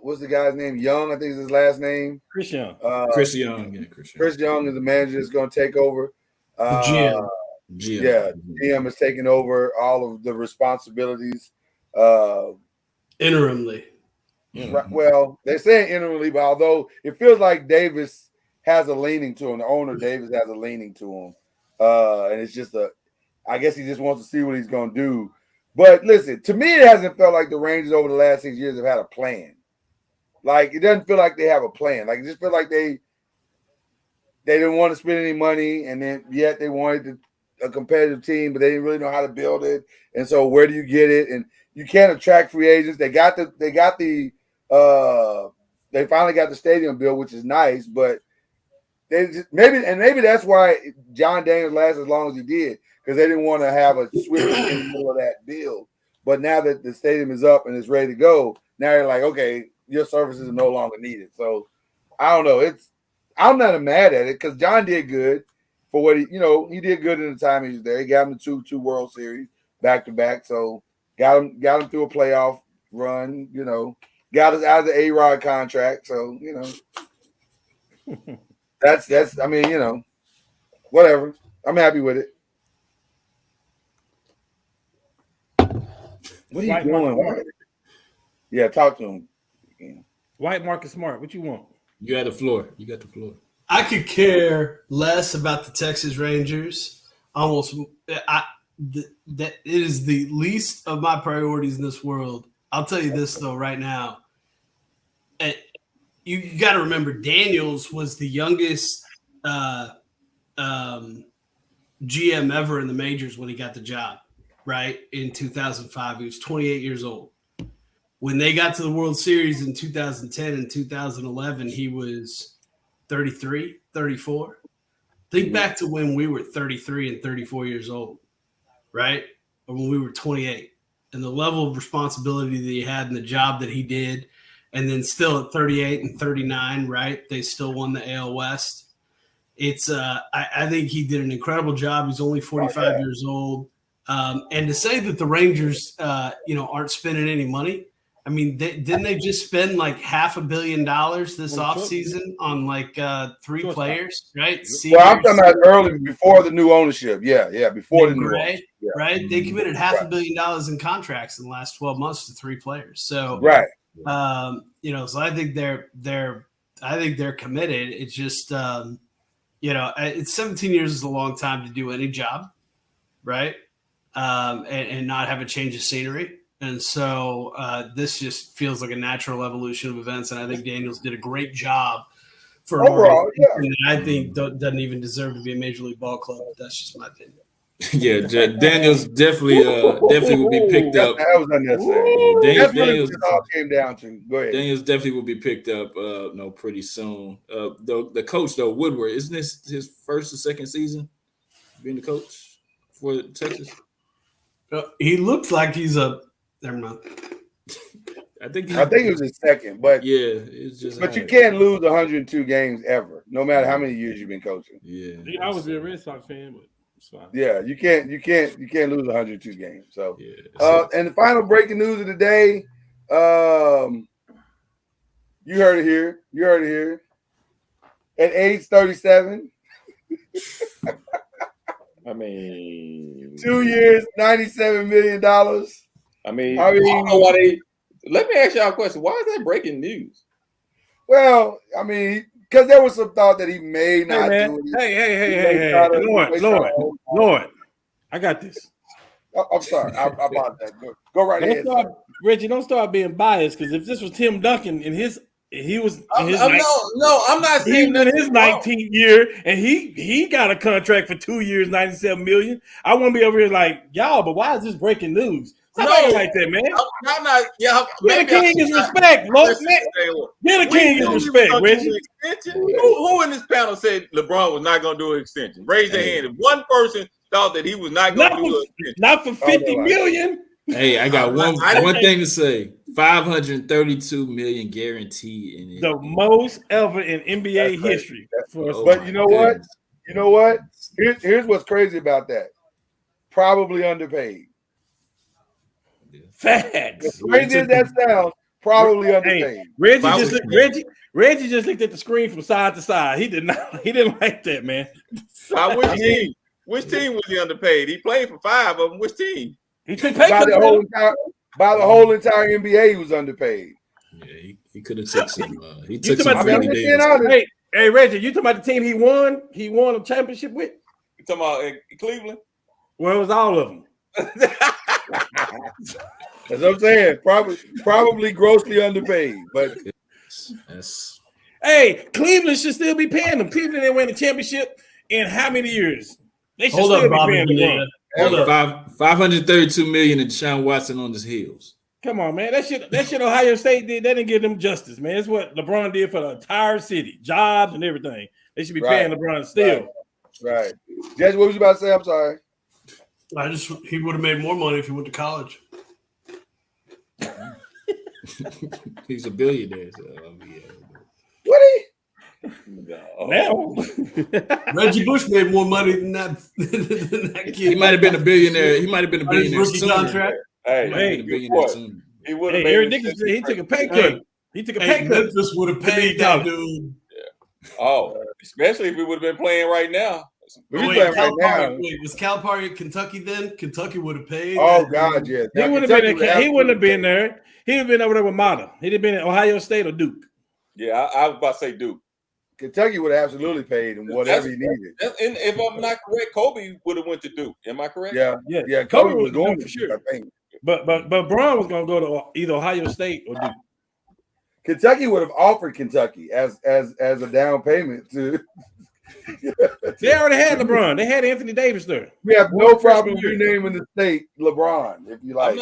what's the guy's name? Young, I think is his last name. Chris Young. Chris Young is the manager that's going to take over. GM. Yeah, GM is taking over all of the responsibilities. Interimly. Right, well, they're saying interimly, but although it feels like Davis has a leaning to him, the owner Davis has a leaning to him. And it's just I guess he just wants to see what he's going to do. But listen, to me, it hasn't felt like the Rangers over the last 6 years have had a plan. Like, it doesn't feel like they have a plan. Like, it just feels like they didn't want to spend any money, and then yet they wanted a competitive team, but they didn't really know how to build it. And so, where do you get it? And you can't attract free agents. They finally got the stadium built, which is nice, but maybe that's why John Daniels lasted as long as he did, because they didn't want to have a switch in the middle of that build. But now that the stadium is up and it's ready to go, now you're like, okay, your services are no longer needed. So I don't know. I'm not mad at it because John did good for what he did good in the time he was there. He got him to two World Series back to back. So got him through a playoff run. Got us out of the A-Rod contract. So that's whatever. I'm happy with it. What are you doing? Yeah, talk to him. White Marcus Smart, what you want? You got the floor. I could care less about the Texas Rangers. That it is the least of my priorities in this world. I'll tell you this though, right now. You got to remember, Daniels was the youngest GM ever in the majors when he got the job. Right, in 2005, he was 28 years old. When they got to the World Series in 2010 and 2011, he was 33, 34. Think back to when we were 33 and 34 years old, right? Or when we were 28, and the level of responsibility that he had and the job that he did. And then still at 38 and 39, right? They still won the AL West. It's I think he did an incredible job. He's only 45 years old. And to say that the Rangers, aren't spending any money. I mean, didn't they just spend like $500 million this offseason on like three players, right? Well, I'm talking about early, before the new ownership. Yeah, before the new ownership. Yeah. Right? They committed $500 million in contracts in the last 12 months to three players. So, right. So I think they're committed. It's just, it's 17 years is a long time to do any job, right? And not have a change of scenery. And so this just feels like a natural evolution of events. And I think Daniels did a great job for overall. I think doesn't even deserve to be a major league ball club. But that's just my opinion. Yeah, Daniels definitely will be picked up. That was unnecessary. That's what it all came down to. Go ahead. Daniels definitely will be picked up pretty soon. The coach, though, Woodward, isn't this his first or second season being the coach for Texas? He looks like he's never mind. I think it was his second, but it's just. But you can't lose 102 games ever, no matter how many years you've been coaching. Yeah, I was a Red Sox fan, but it's fine. Yeah, you can't lose 102 games. So, and the final breaking news of the day: You heard it here. You heard it here. At age 37. I mean, 2 years, $97 million. I don't know why they. Let me ask y'all a question. Why is that breaking news? Well, I mean, because there was some thought that he may not do it. Hey, Lord, I got this. I'm sorry. I bought that. Go right ahead. Reggie, don't start being biased, because if this was Tim Duncan in his, I'm not saying in his 19th year, and he got a contract for 2 years, $97 million. I won't be over here like y'all, but why is this breaking news? Stop like that, man. I'm not. Yeah, get the king his respect, Lord. Get the king his respect, Reggie. Who in this panel said LeBron was not going to do an extension? Raise your hand. If one person thought that he was not going to do an extension, not for $50 million. Hey, I got one thing to say. $532 million guaranteed, the most ever in NBA history. But you know what? You know what? Here's what's crazy about that. Probably underpaid. Facts. As crazy as that sounds, probably underpaid. Reggie just looked at the screen from side to side. He didn't like that, man. Which team was he underpaid? He played for 5 of them. Which team? He took pay by the whole entire NBA, he was underpaid. Yeah, he could have took some. He took some. Hey, Reggie, you talking about the team he won? He won a championship with? You talking about Cleveland? Well, it was all of them. That's what I'm saying. Probably grossly underpaid, but hey, Cleveland should still be paying them. Cleveland didn't win a championship in how many years? They should still be paying them. $532 million and Deshaun Watson on his heels. Come on, man. That shit Ohio State did. They didn't give them justice, man. It's what LeBron did for the entire city, jobs and everything. They should be paying LeBron still. Right. Jesse, what was you about to say? I'm sorry. He would have made more money if he went to college. He's a billionaire. So, What now Reggie Bush made more money than that kid. He might have been a billionaire. He might have been a billionaire sooner. Contract. Hey, he would have. Eric Dickinson, he took a pay cut. He took a pay cut. Memphis would have paid that dude. Yeah. Oh, especially if we would have been playing right now. Was Calipari at Kentucky then? Kentucky would have paid. Oh God, yeah. He wouldn't have been there. He would have been over there with Mata. He'd have been at Ohio State or Duke. Yeah, I was about to say Duke. Kentucky would have absolutely paid him whatever he needed. And if I'm not correct, Kobe would have went to Duke. Am I correct? Yeah. Kobe was going for sure. I think. But Braun was going to go to either Ohio State or Duke. Kentucky would have offered Kentucky as a down payment to. They already had LeBron. They had Anthony Davis there. We have no problem renaming the state LeBron if you like.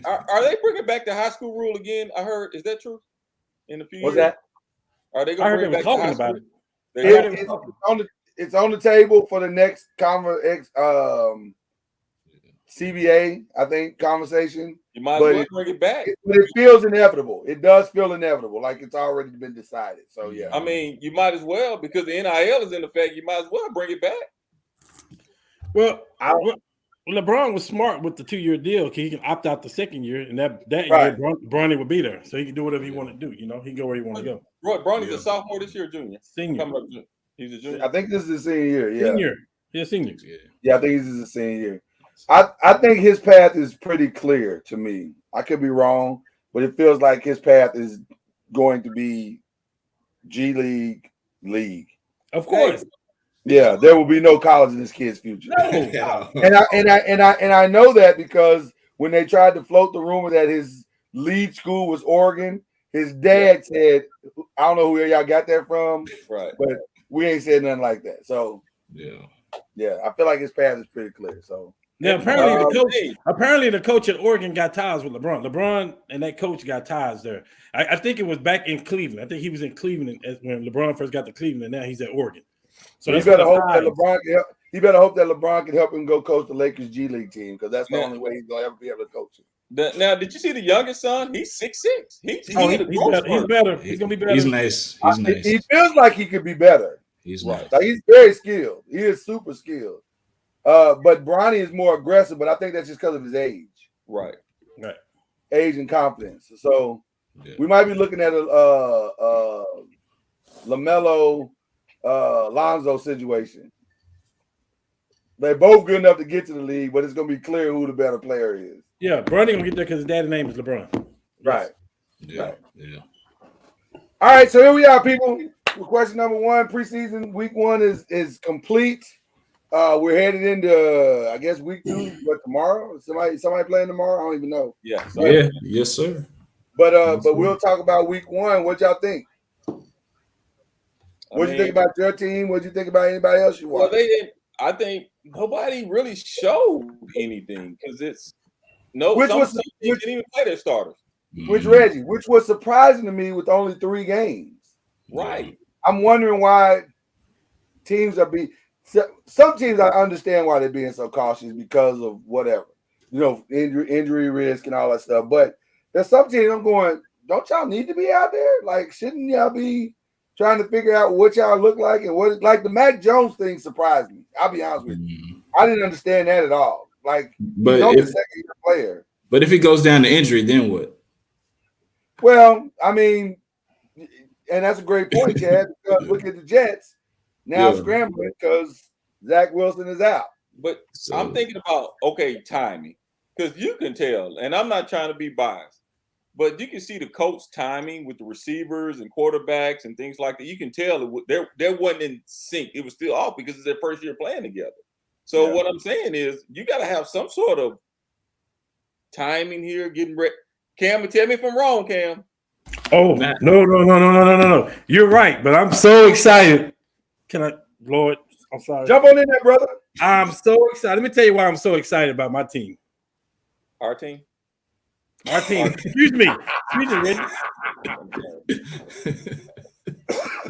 Are they bringing back the high school rule again? I heard. Is that true? In a few years. What's that? Are they going to bring back talking about it? It's on the table for the next CBA, I think, conversation. You might as well bring it back. But it feels inevitable. It does feel inevitable, like it's already been decided. So, yeah. I mean, you might as well, because the NIL is in effect, you might as well bring it back. Well, LeBron was smart with the 2-year deal because he can opt out the second year, and that right. year Bronny would be there. So he can do whatever he want to do. You know, he can go where he want to go. Bronny's a sophomore this year, junior? Senior. He's a junior. I think this is his senior year. Yeah. Senior. Yeah, senior. Yeah, I think this is his senior year. I think his path is pretty clear to me. I could be wrong, but it feels like his path is going to be G League. Of course. Yeah, there will be no college in this kid's future. No. And I know that because when they tried to float the rumor that his lead school was Oregon, his dad said, I don't know where y'all got that from, right? But we ain't said nothing like that. So yeah, I feel like his path is pretty clear. So yeah, apparently the coach at Oregon got ties with LeBron. LeBron and that coach got ties there. I think it was back in Cleveland. I think he was in Cleveland when LeBron first got to Cleveland, and now he's at Oregon. So he better hope that LeBron can help him go coach the Lakers G League team, because that's the only way he's gonna ever be able to coach it. Now, did you see the youngest son? He's 6'6". He's better. He's gonna be better. He's nice. He feels like he could be better. He's nice. Like, he's very skilled. He is super skilled. But Bronny is more aggressive, but I think that's just because of his age. Right. age and confidence. So we might be looking at a LaMelo Lonzo situation. They're both good enough to get to the league, but it's going to be clear who the better player is. Yeah, Bronny going to get there because his dad's name is LeBron. Right. Yeah. Right. Yeah. All right, so here we are, people. With question number 1, preseason week 1 is complete. We're headed into, I guess, week 2. But tomorrow, somebody playing tomorrow? I don't even know. Yeah. Yeah. Yes, sir. But we'll talk about week 1. What y'all think? What you think about your team? What you think about anybody else you watch? Well, they didn't. I think nobody really showed anything because it's some teams didn't even play their starters. Which Reggie, which was surprising to me with only 3 games. Right. I'm wondering why teams are some teams I understand why they're being so cautious because of whatever, injury risk and all that stuff. But there's some teams I'm going, don't y'all need to be out there? Like, shouldn't y'all be trying to figure out what y'all look like and what like the Mac Jones thing surprised me. I'll be honest with you. I didn't understand that at all. Like, he's only a second-year player. But if he goes down to injury, then what? Well, I mean, and that's a great point, Chad, because look at the Jets now scrambling because Zach Wilson is out. But I'm thinking about, timing, because you can tell, and I'm not trying to be biased, but you can see the coach timing with the receivers and quarterbacks and things like that. You can tell there wasn't in sync. It was still off because it's their first year playing together. So what I'm saying is you got to have some sort of timing here, getting ready. Cam, tell me if I'm wrong, Cam. Oh, no. You're right, but I'm so excited. Lord, I'm sorry. Jump on in there, brother. I'm so excited. Let me tell you why I'm so excited about my team. Our team? Our team. Excuse me, Reggie.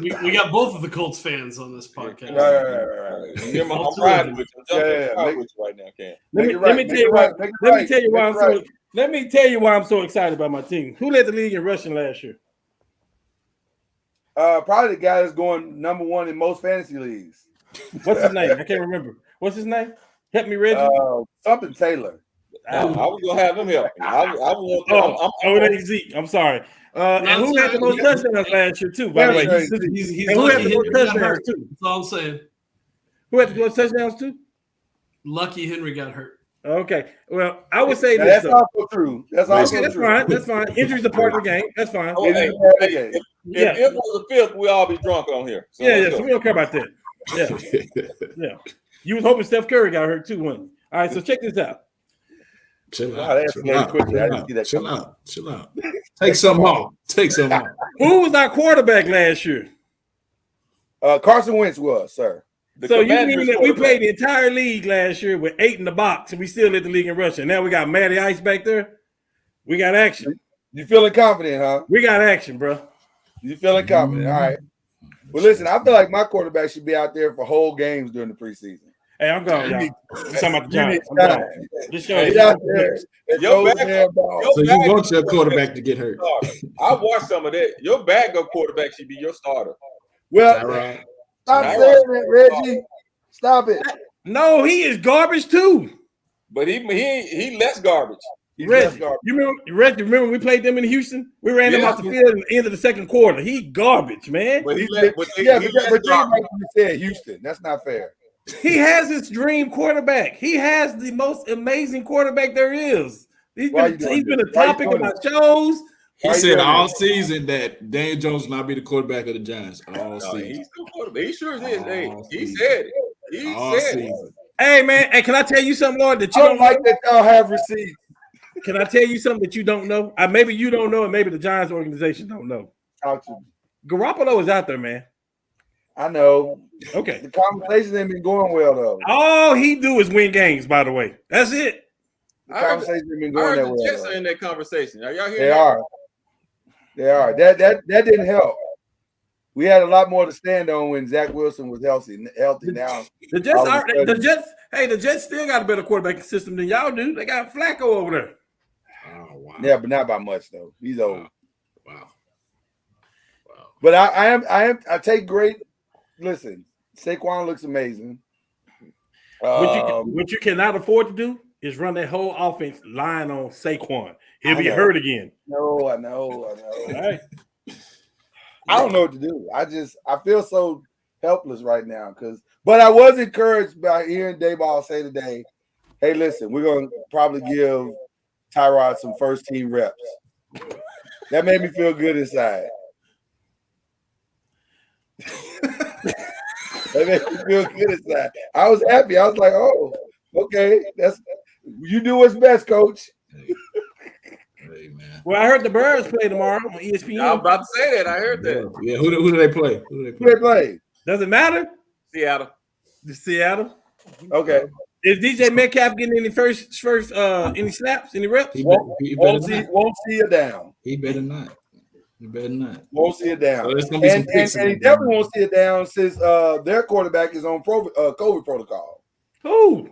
We got both of the Colts fans on this podcast. Right. I'm riding with you. With you right now, Cam. Let me tell you why I'm so excited about my team. Who led the league in rushing last year? Probably the guy that's going number 1 in most fantasy leagues. What's his name? I can't remember. What's his name? Help me, Reggie. Something Taylor. I was gonna have him help me. That's Zeke. I'm sorry. And who had the most touchdowns last year too? By the way, who had the most touchdowns too? That's all I'm saying. Who had the most touchdowns too? Lucky Henry got hurt. Okay. Well, I would say this. That's also true. That's fine. That's fine. Injuries are part of the game. That's fine. If it was a fifth, we all be drunk on here. So so we don't care about that. Yeah. You was hoping Steph Curry got hurt too, wasn't you? All right, so check this out. Chill out. Take some off. Who was our quarterback last year? Carson Wentz was, sir. So you mean that we played the entire league last year with 8 in the box and we still led the league in rushing? Now we got Matty Ice back there. We got action. You feeling confident, huh? We got action, bro. You feeling confident? All right. Well, listen, I feel like my quarterback should be out there for whole games during the preseason. Hey, I'm going, y'all. I'm talking about the Giants. Just show Get out there. So you want your quarterback to get hurt? I watched some of that. Your backup quarterback should be your starter. Well, right? Stop saying that, Reggie. Stop it. No, he is garbage too. But he less garbage. Reggie, you remember when we played them in Houston? We ran them off the field at the end of the second quarter. He garbage, man. But you said Houston. That's not fair. He has his dream quarterback. He has the most amazing quarterback there is. He's been a topic of my shows. He said all season that Daniel Jones will not be the quarterback of the Giants all season. He's still quarterback. He sure is. Hey, he said it. He said it. Hey, man. Hey, can I tell you something, Lord, that you don't like that y'all have received? Can I tell you something that you don't know? Maybe you don't know, and maybe the Giants organization don't know. Garoppolo is out there, man. I know. Okay. The conversation ain't been going well, though. All he do is win games, by the way. That's it. The conversation ain't been going that well. The Jets are in that conversation. Are y'all hearing They that? are. They are. That didn't help. We had a lot more to stand on when Zach Wilson was healthy now. The Jets still got a better quarterback system than y'all do. They got Flacco over there. Oh, wow. Yeah, but not by much though. He's old. Wow. But I take great. Listen, Saquon looks amazing. What you cannot afford to do is run that whole offense lying on Saquon. He'll be hurt again. No, I know. All right. I don't know what to do. I feel so helpless right now but I was encouraged by hearing Dayball say today, hey, listen, we're gonna probably give Tyrod some first team reps. That made me feel good inside. That made me feel good inside. I was happy. I was like, oh, okay, you do what's best, coach. Hey, man. Well, I heard the Birds play tomorrow on ESPN. I was about to say that. I heard that. Yeah, who do they play? Who they play? Does it matter? Seattle. The Seattle. Okay. Is DJ Metcalf getting any first any snaps, any reps? Won't see you down. He better not. He better not. Won't see it down. So and he definitely won't see it down since their quarterback is on COVID protocol. Who?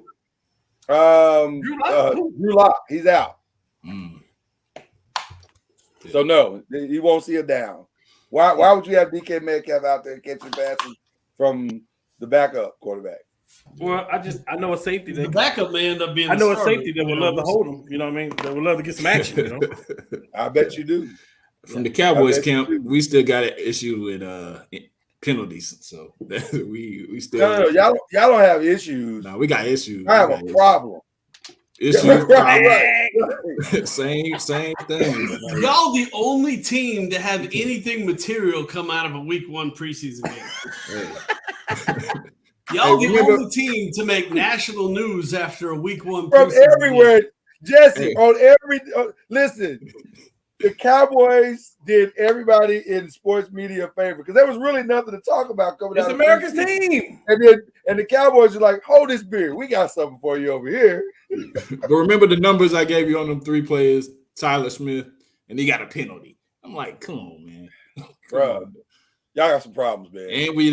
Drew Lock. He's out. So no, he won't see it down. Why would you have DK Metcalf out there catching passes from the backup quarterback? Well, I know a safety. The backup may end up being. I know a safety that would love to hold him. You know what I mean? That would love to get some action. You know. I bet you do. From the Cowboys camp, we still got an issue with penalties. So we still. No, y'all don't have issues. No, we got issues. I have a problem. Issues. Right. Same thing. Y'all the only team to have anything material come out of a week 1 preseason game. Y'all the only team to make national news after a week 1 from preseason everywhere. game. Jesse, on every listen, the Cowboys did everybody in sports media a favor because there was really nothing to talk about coming out. It's America's team, and the Cowboys are like, hold this beer, we got something for you over here. But remember the numbers I gave you on them 3 players, Tyler Smith, and he got a penalty. I'm like, come on, man, bro. Y'all got some problems, man. And we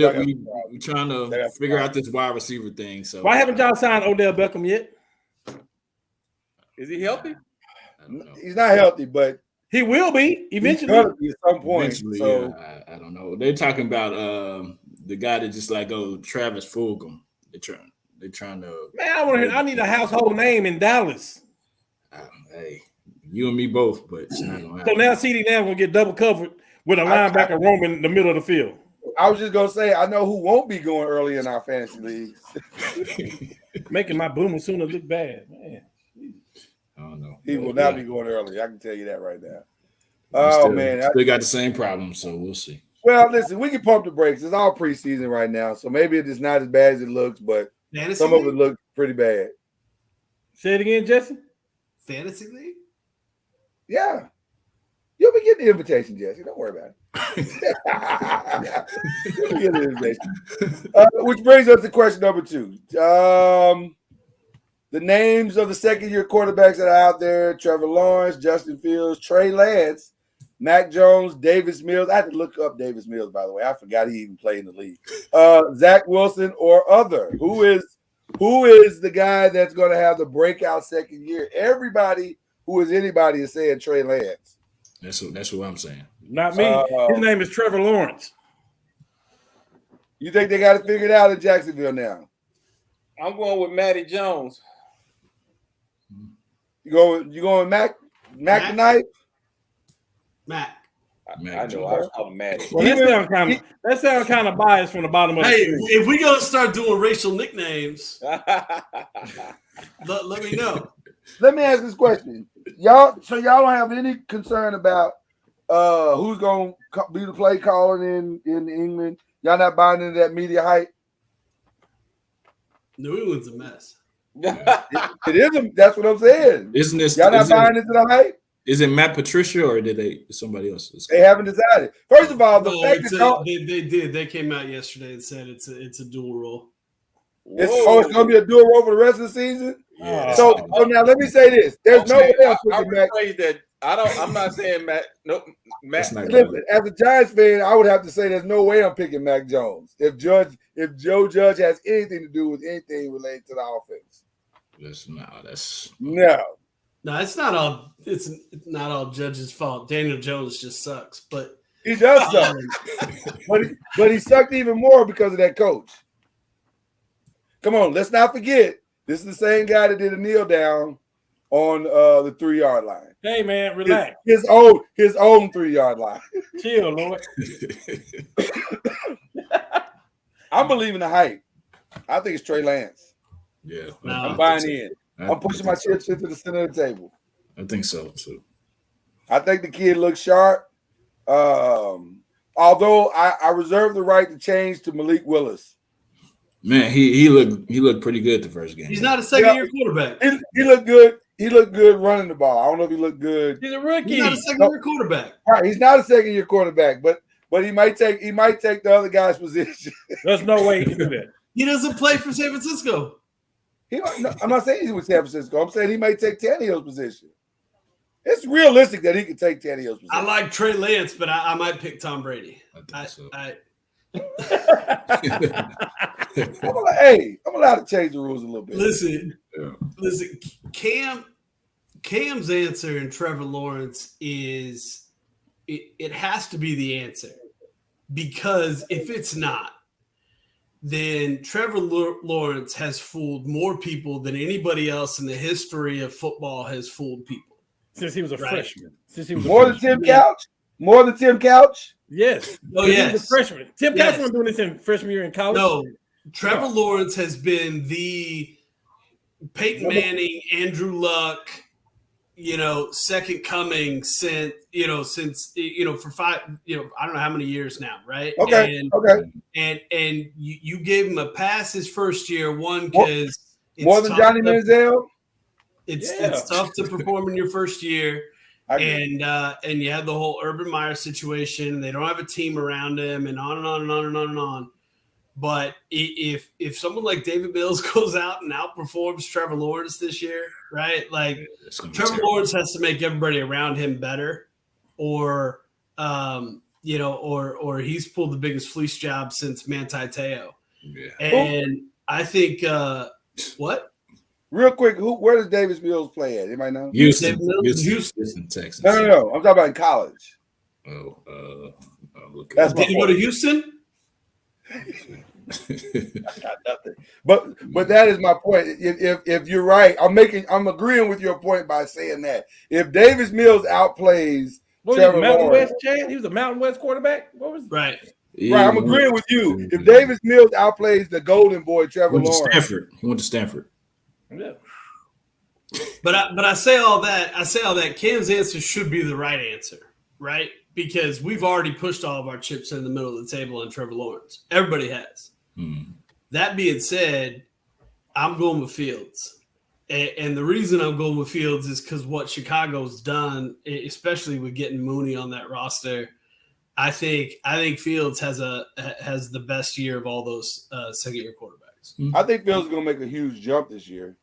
trying to figure out this wide receiver thing. So why haven't y'all signed Odell Beckham yet? Is he healthy? He's not healthy, but he will be eventually. He's gonna be at some point. Eventually, so yeah, I don't know. They're talking about the guy that just Travis Fulgham. They're trying to. Man, I need a household name in Dallas. Hey, you and me both, but it's not gonna happen. So now CeeDee Lamb gonna get double covered with a linebacker roaming in the middle of the field. I was just gonna say, I know who won't be going early in our fantasy leagues. Making my Boomer Sooner look bad, man. I don't know. He will not be going early. I can tell you that right now. Still got the same problem, so we'll see. Well, listen, we can pump the brakes. It's all preseason right now, so maybe it's not as bad as it looks, but some of it looks pretty bad. Say it again, Jesse. Fantasy league? Yeah. You'll be getting the invitation, Jesse. Don't worry about it. You'll be getting the invitation. Which brings us to question number 2. The names of the second-year quarterbacks that are out there: Trevor Lawrence, Justin Fields, Trey Lance, Mac Jones, Davis Mills. I had to look up Davis Mills, by the way. I forgot he even played in the league. Zach Wilson or other. Who is the guy that's going to have the breakout second year? Everybody who is anybody is saying Trey Lance. That's what I'm saying. Not me. His name is Trevor Lawrence. You think they got it figured out in Jacksonville now? I'm going with Matty Jones. You going with Mac tonight? Mac. I know. I was calling Matty. Well, that sounds kind of biased from the bottom of the Hey, street. if we gonna start doing racial nicknames, let me know. Let me ask this question. Y'all don't have any concern about who's going to be the play calling in England? Y'all not buying into that media hype? New England's a mess. It is. That's what I'm saying. Isn't this? Y'all not buying into the hype? Is it Matt Patricia or did somebody else? They haven't decided. First of all, they did. They came out yesterday and said it's a dual role. It's going to be a dual role for the rest of the season. Yeah. So now let me say this: there's no way I'm picking Mac. That I'm not saying Matt. No, Matt. Listen, as a Giants fan, I would have to say there's no way I'm picking Mac Jones if Joe Judge has anything to do with anything related to the offense. No, it's not all Judge's fault. Daniel Jones just sucks, but he does suck. but he sucked even more because of that coach. Come on, let's not forget This is the same guy that did a kneel down on the 3-yard line. Hey man, relax. His own 3-yard line. Chill, Lord. I'm believing the hype. I think it's Trey Lance. Yeah, I'm buying in. I'm pushing my chips into the center of the table. I think so too. I think the kid looks sharp. Although I reserve the right to change to Malik Willis. Man, he looked pretty good the first game. He's not a second-year quarterback. He looked good. He looked good running the ball. I don't know if he looked good. He's a rookie. He's not a second-year quarterback. Right, he's not a second-year quarterback, but he might take the other guy's position. There's no way he can do that. He doesn't play for San Francisco. I'm not saying he's with San Francisco. I'm saying he might take Tannehill's position. It's realistic that he could take Tannehill's position. I like Trey Lance, but I might pick Tom Brady. I'm allowed to change the rules a little bit. Listen. Cam's answer and Trevor Lawrence is it has to be the answer, because if it's not, then Trevor Lawrence has fooled more people than anybody else in the history of football has fooled people. Since he was a freshman. More than Tim Couch? More than Tim Couch? Yes. Oh, yes. yes. He was a freshman. Tim Couch wasn't doing this in freshman year in college. No. Trevor Lawrence has been the Peyton Manning, Andrew Luck, second coming since for 5, I don't know how many years now, right? Okay. And you gave him a pass his first year, because more than Johnny Manziel. It's tough to perform in your first year, and you had the whole Urban Meyer situation. They don't have a team around him, and on and on and on and on and on. But if someone like David Mills goes out and outperforms Trevor Lawrence this year, right? Like Trevor Lawrence has to make everybody around him better, or he's pulled the biggest fleece job since Manti Te'o. Yeah. And I think what? Real quick, where does Davis Mills play at? Anybody know? Houston, Texas. No. I'm talking about in college. Did he go to Houston? I got nothing. But that is my point. If you're right, I'm agreeing with your point by saying that if Davis Mills outplays Trevor Lawrence, he was a Mountain West quarterback. What was right? Right, I'm agreeing with you. If Davis Mills outplays the Golden Boy Trevor Lawrence, he went to Stanford. Yeah. But I say all that. Cam's answer should be the right answer, right? Because we've already pushed all of our chips in the middle of the table on Trevor Lawrence. Everybody has. That being said, I'm going with Fields. And the reason I'm going with Fields is because what Chicago's done, especially with getting Mooney on that roster, I think Fields has the best year of all those second-year quarterbacks. I think Fields is going to make a huge jump this year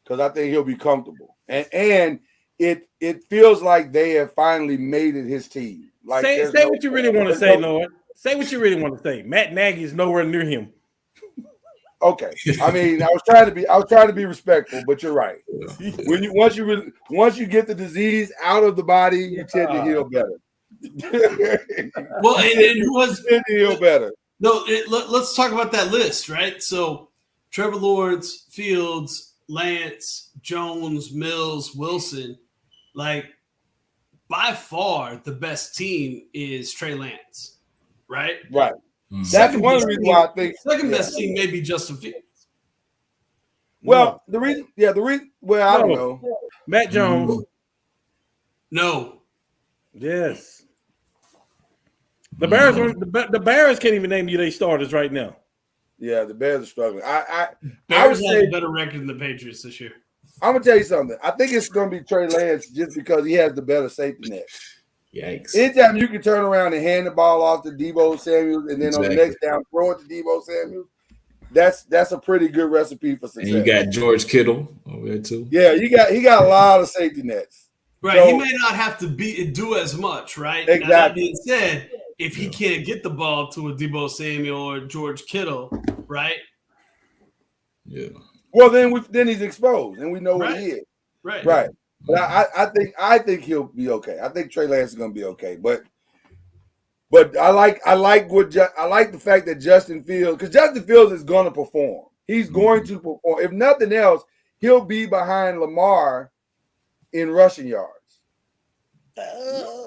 because I think he'll be comfortable. And it feels like they have finally made it his team. Like say what you really want to say, Lord. Say what you really want to say. Matt Nagy is nowhere near him. Okay, I mean, I was trying to be respectful, but you're right. Once you get the disease out of the body, you tend to heal better. Well, and who was tend to heal better? No, let's talk about that list, right? So, Trevor Lawrence, Fields, Lance, Jones, Mills, Wilson, like by far the best team is Trey Lance, right? Right. That's one of the reasons why I think second best team may be Justin Fields. Well, the reason, I don't know. Matt Jones. No. Yes. The Bears can't even name you their starters right now. Yeah, the Bears are struggling. I Bears would have say a better record than the Patriots this year. I'm gonna tell you something. I think it's gonna be Trey Lance just because he has the better safety net. Yikes. Anytime you can turn around and hand the ball off to Debo Samuel and then on the next down throw it to Debo Samuel, that's a pretty good recipe for success. And you got George Kittle over there too. Yeah, he got a lot of safety nets. Right. So, he may not have to do as much, right? Exactly. Now, that being said, if he can't get the ball to a Debo Samuel or George Kittle, right? Yeah. Well, then he's exposed, and we know what he is. Right. Right. But I think he'll be okay. I think Trey Lance is going to be okay. But I like the fact that Justin Fields, because Justin Fields is going to perform. He's going to perform. If nothing else, he'll be behind Lamar in rushing yards.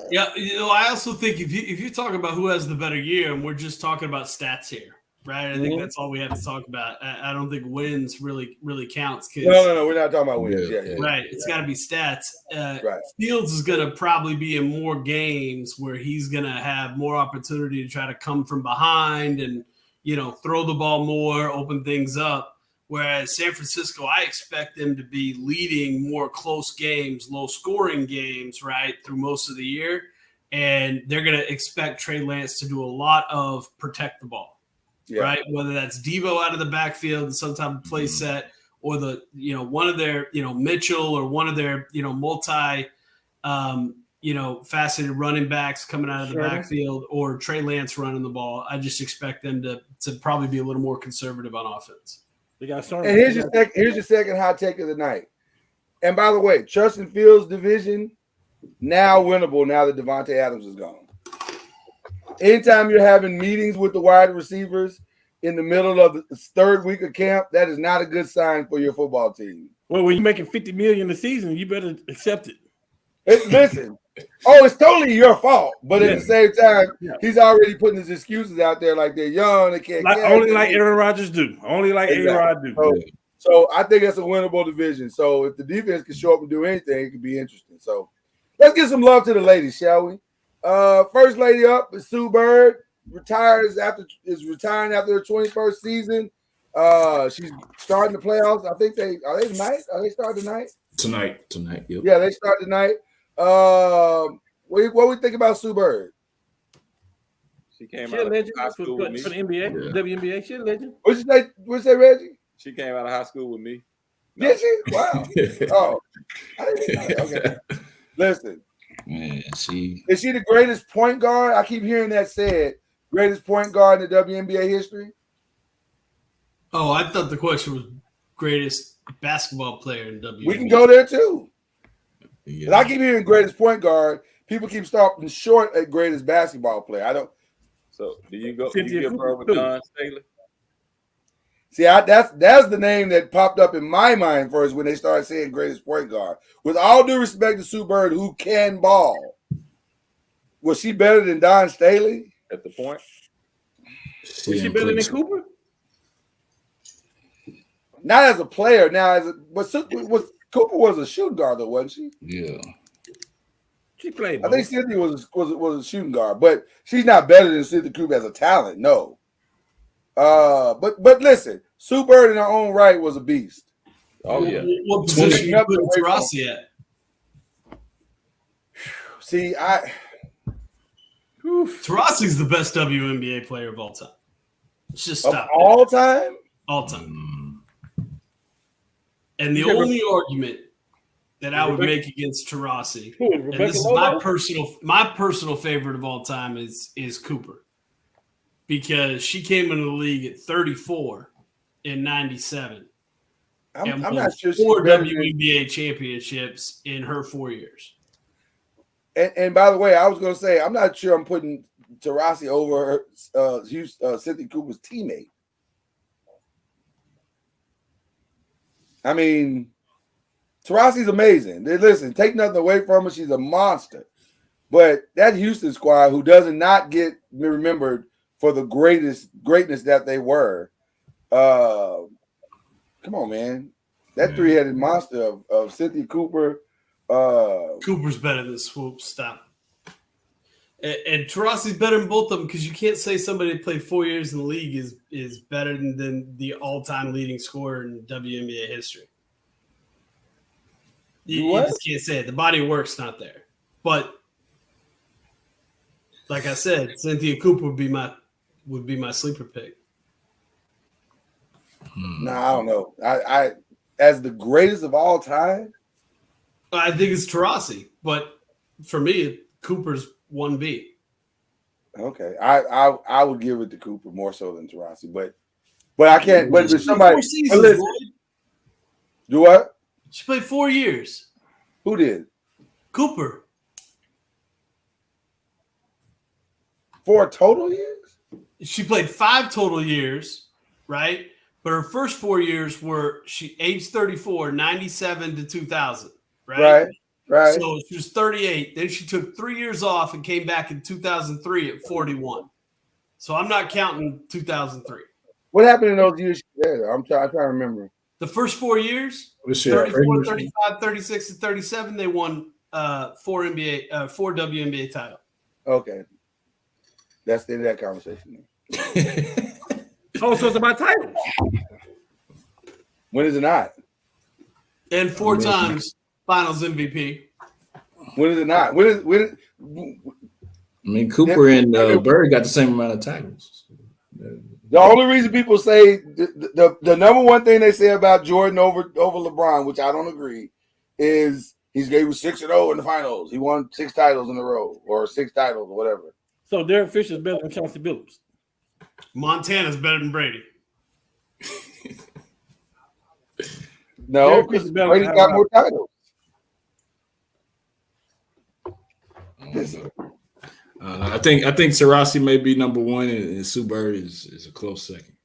Yeah, I also think if you talk about who has the better year, and we're just talking about stats here, right? I think that's all we have to talk about. I don't think wins really counts. No, we're not talking about wins. Yeah. Right, it's got to be stats. Right. Fields is going to probably be in more games where he's going to have more opportunity to try to come from behind and throw the ball more, open things up. Whereas San Francisco, I expect them to be leading more close games, low-scoring games, right, through most of the year. And they're going to expect Trey Lance to do a lot of protect the ball, right? Whether that's Debo out of the backfield in some type of play set, or one of their, Mitchell, or one of their, faceted running backs coming out of the backfield, or Trey Lance running the ball. I just expect them to probably be a little more conservative on offense. And here's your second hot take of the night. And by the way, Justin Fields' division now winnable now that Devontae Adams is gone. Anytime you're having meetings with the wide receivers in the middle of the third week of camp, that is not a good sign for your football team. Well, when you're making $50 million a season, you better accept it. Listen, it's totally your fault. But at the same time, he's already putting his excuses out there like they're young, they can't like Aaron Rodgers do. Only like A-Rod do. So I think that's a winnable division. So if the defense can show up and do anything, it could be interesting. So let's give some love to the ladies, shall we? First lady up is Sue Bird. Is retiring after her 21st season. She's starting the playoffs. I think are they tonight? Are they starting tonight? Tonight. Yep. Yeah, they start tonight. What we think about Sue Bird? She came out of high school with me for the NBA, WNBA. She's a legend. What'd you say, Reggie? She came out of high school with me. No. Did she? Wow. I didn't know that. Okay. Listen, man, is she the greatest point guard? I keep hearing that said. Greatest point guard in the WNBA history? Oh, I thought the question was greatest basketball player in WNBA. We can go there too. Yeah. I keep hearing greatest point guard. People keep stopping short at greatest basketball player. I don't. So do you go? You give her with Don Staley? See, that's the name that popped up in my mind first when they started saying greatest point guard. With all due respect to Sue Bird, who can ball, was she better than Don Staley at the point? Was she better than Cooper? Not as a player. Now, Cooper was a shooting guard though, wasn't she? Yeah. She played. I think Cynthia was a shooting guard, but she's not better than Cynthia Cooper as a talent. No. But listen, Sue Bird in her own right was a beast. Oh yeah. What position you put Taurasi at? See, Taurasi's the best WNBA player of all time. Let's just stop. All time? All time. And the only argument that I would make against Taurasi, and this is my personal favorite of all time, is Cooper. Because she came into the league at 34 in 97. I'm not sure 4 WNBA championships in her 4 years. And by the way, I was going to say, I'm not sure I'm putting Taurasi over Cynthia Cooper's teammate. I mean, Taurasi's amazing. Listen, take nothing away from her. She's a monster. But that Houston squad, who does not get remembered for the greatness that they were. Come on, man. That three-headed monster of Cynthia Cooper. Cooper's better than Swoop. Stop. And Taurasi's better than both of them because you can't say somebody that played 4 years in the league is better than the all-time leading scorer in WNBA history. You just can't say it. The body of work's not there. But like I said, Cynthia Cooper would be my sleeper pick. No, I don't know. I as the greatest of all time, I think it's Taurasi, but for me, Cooper's 1B. Okay, I would give it to Cooper more so than Taurasi, but I can't. But if somebody do what? She played 4 years. Who did? Cooper. 4 total years? She played 5 total years, right? But her first 4 years were she age 34, 97 to 2000, Right. So she was 38. Then she took 3 years off and came back in 2003 at 41. So I'm not counting 2003. What happened in those years there? I'm trying to remember. The first 4 years, 34, 35, 36, and 37, they won 4 WNBA titles. Okay. That's the end of that conversation. Oh, so it's about titles. When is it not? And 4 times finals MVP. When is it not? I mean, Cooper and Bird got the same amount of titles. The only reason people say the number one thing they say about Jordan over LeBron, which I don't agree, is he was 6-0 in the finals. He won 6 titles in a row, or 6 titles, or whatever. So Derek Fisher's better than Chauncey Billups. Montana's better than Brady. No, because Brady's got more titles. I think Sarasi may be number 1, and Sue Bird is a close second.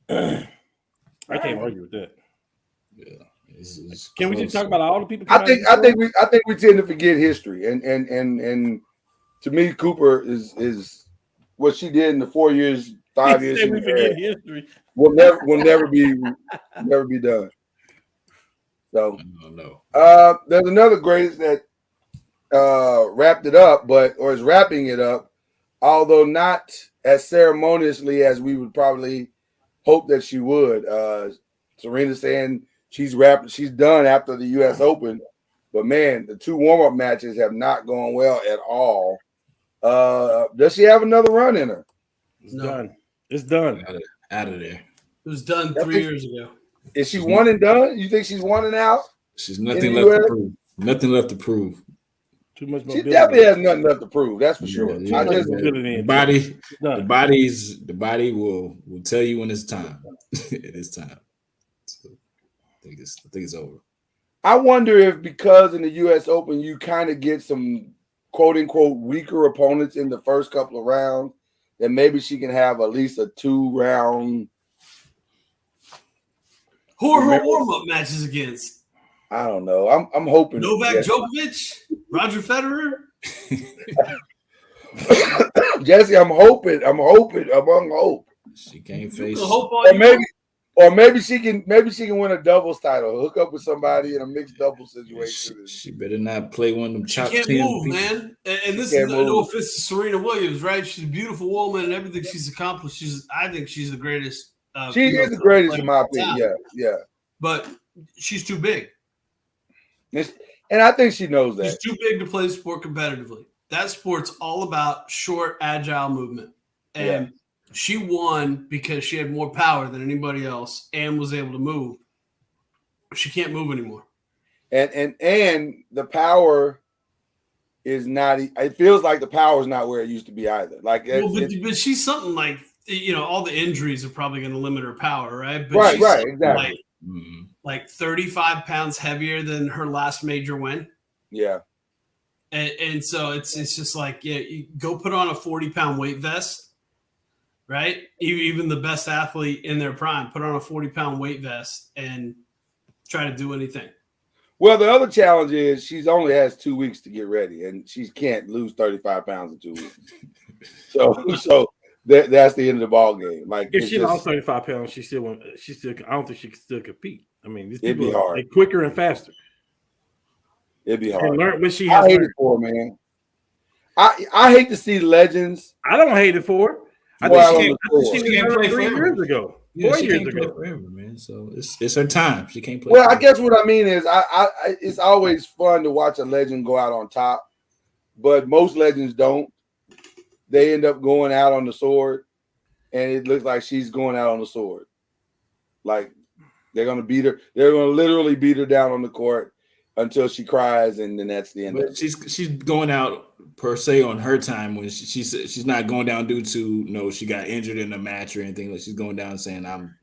I can't argue with that. Yeah, can we just talk about all the people? I think we tend to forget history, and to me, Cooper is what she did in the 4 years, 5 years. We forget history. Will never be done. So no. There's another greatest that wrapped it up, or is wrapping it up, although not as ceremoniously as we would probably hope that she would. Serena saying she's done after the U.S. Open, but man, the 2 warm-up matches have not gone well at all. Does she have another run in her? Done. It's done. Out of there. It was done 3 years ago. Is she one and done? You think she's one and out? She's nothing left to prove. Nothing left to prove. Too much. She definitely has nothing left to prove. That's for sure. The body will tell you when it's time. It is time. So I think it's over. I wonder if because in the U.S. Open you kind of get some quote unquote weaker opponents in the first couple of rounds, that maybe she can have at least a 2-round. Who are her warm-up matches against? I don't know. I'm hoping Novak Djokovic, Roger Federer. Jesse, I'm hoping among hope. She can't face. Or maybe she can win a doubles title. Hook up with somebody in a mixed doubles situation. She better not play one of them chops. She can't move, man. And this is no offense to Serena Williams, right? She's a beautiful woman and everything she's accomplished. I think she's the greatest. She is the greatest in my opinion. Yeah. But she's too big. And I think she knows that. She's too big to play the sport competitively. That sport's all about short, agile movement. And she won because she had more power than anybody else and was able to move. She can't move anymore. And the power is not. It feels like the power is not where it used to be either. Like, but she's something like, all the injuries are probably going to limit her power, right? But right, exactly. Like 35 pounds heavier than her last major win. Yeah. And so it's just like, you go put on a 40-pound weight vest, right? Even the best athlete in their prime, put on a 40-pound weight vest and try to do anything. Well, the other challenge is she only has 2 weeks to get ready, and she can't lose 35 pounds in 2 weeks. So that's the end of the ball game. Like, if she lost 35 pounds, she still I don't think she can still compete. I mean, these it'd people be hard. They're quicker and faster. It'd be hard. I hate it for her, man. I hate to see legends. I don't hate it for her. I think she can't play 3 years ago. 4 years ago, forever, man. So it's her time. She can't play. Well, I guess what I mean is, it's always fun to watch a legend go out on top, but most legends don't. They end up going out on the sword, and it looks like she's going out on the sword. Like, they're going to beat her. They're going to literally beat her down on the court until she cries, and then that's the end. But she's going out per se on her time when she's not going down due to she got injured in a match or anything. Like, she's going down saying I'm.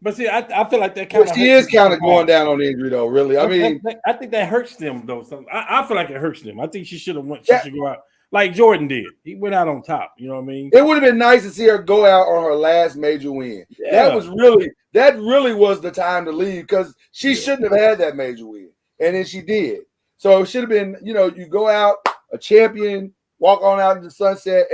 But see, I feel like that kind of. She is kind of going down on injury though. Really, I mean, I think that hurts them though. I feel like it hurts them. I think she should have went. She should go out like Jordan did. He went out on top. You know what I mean? It would have been nice to see her go out on her last major win. Yeah. That really was the time to leave because she shouldn't have had that major win, and then she did. So it should have been, you go out a champion, walk on out into the sunset,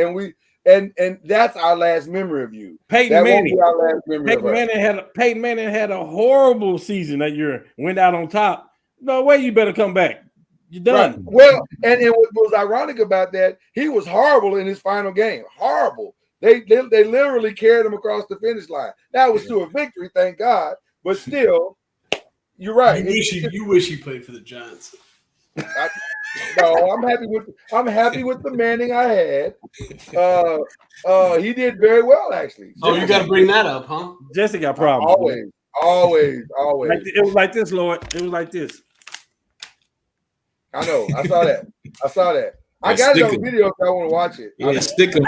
and that's our last memory of you. Peyton Manning. Won't be our last memory of her. Peyton Manning had a horrible season that year. Went out on top. No way, you better come back. You're done. Right. Well, and what was ironic about that, he was horrible in his final game. Horrible. They literally carried him across the finish line. That was to a victory, thank God. But still, you're right. You wish he played for the Giants. No, I'm happy with the Manning I had. He did very well, actually. Oh, you got to bring that up, huh? Jesse got problems. Always. It was like this, Lord. It was like this. I know. I saw that. I got it on video if I want to watch it. Yeah, stick him.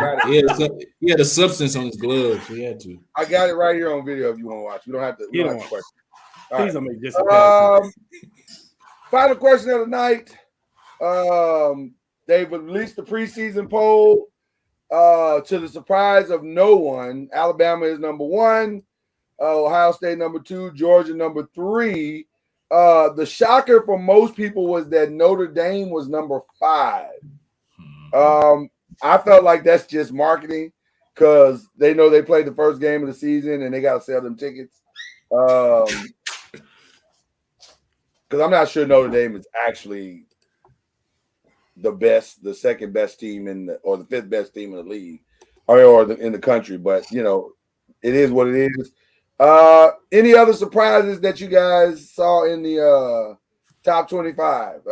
He had a substance on his gloves. So he had to. I got it right here on video if you want to watch. You don't have to. You don't have to question. Please don't make this. Final question of the night. They've released the preseason poll. To the surprise of no one, Alabama is number 1, Ohio State number 2, Georgia number 3. The shocker for most people was that Notre Dame was number 5. I felt like that's just marketing because they know they played the first game of the season and they got to sell them tickets. Because I'm not sure Notre Dame is actually the second best team or the 5th best team in the league or in the country. But, it is what it is. Any other surprises that you guys saw in the top 25?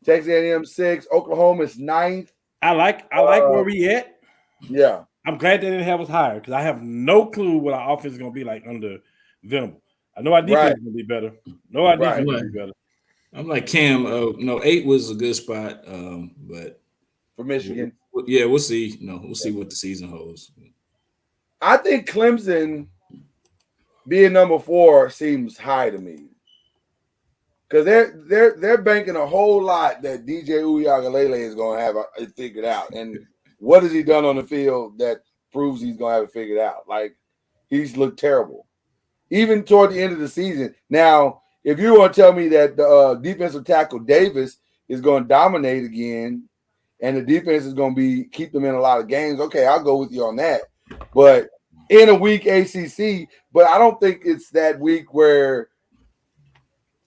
Texas A&M 6, Oklahoma is 9th. I like where we at. Yeah. I'm glad they didn't have us higher because I have no clue what our offense is going to be like under Venable. I know our defense is going to be better. Defense will be better. I'm like Cam. 8 was a good spot, but for Michigan, we'll see. We'll see what the season holds. I think Clemson being number 4 seems high to me because they're banking a whole lot that DJ Uiagalelei is going to have it figured out. And what has he done on the field that proves he's going to have it figured out? Like, he's looked terrible, even toward the end of the season. Now, if you want to tell me that the defensive tackle Davis is going to dominate again and the defense is going to keep them in a lot of games, okay, I'll go with you on that. But in a weak ACC, but I don't think it's that week where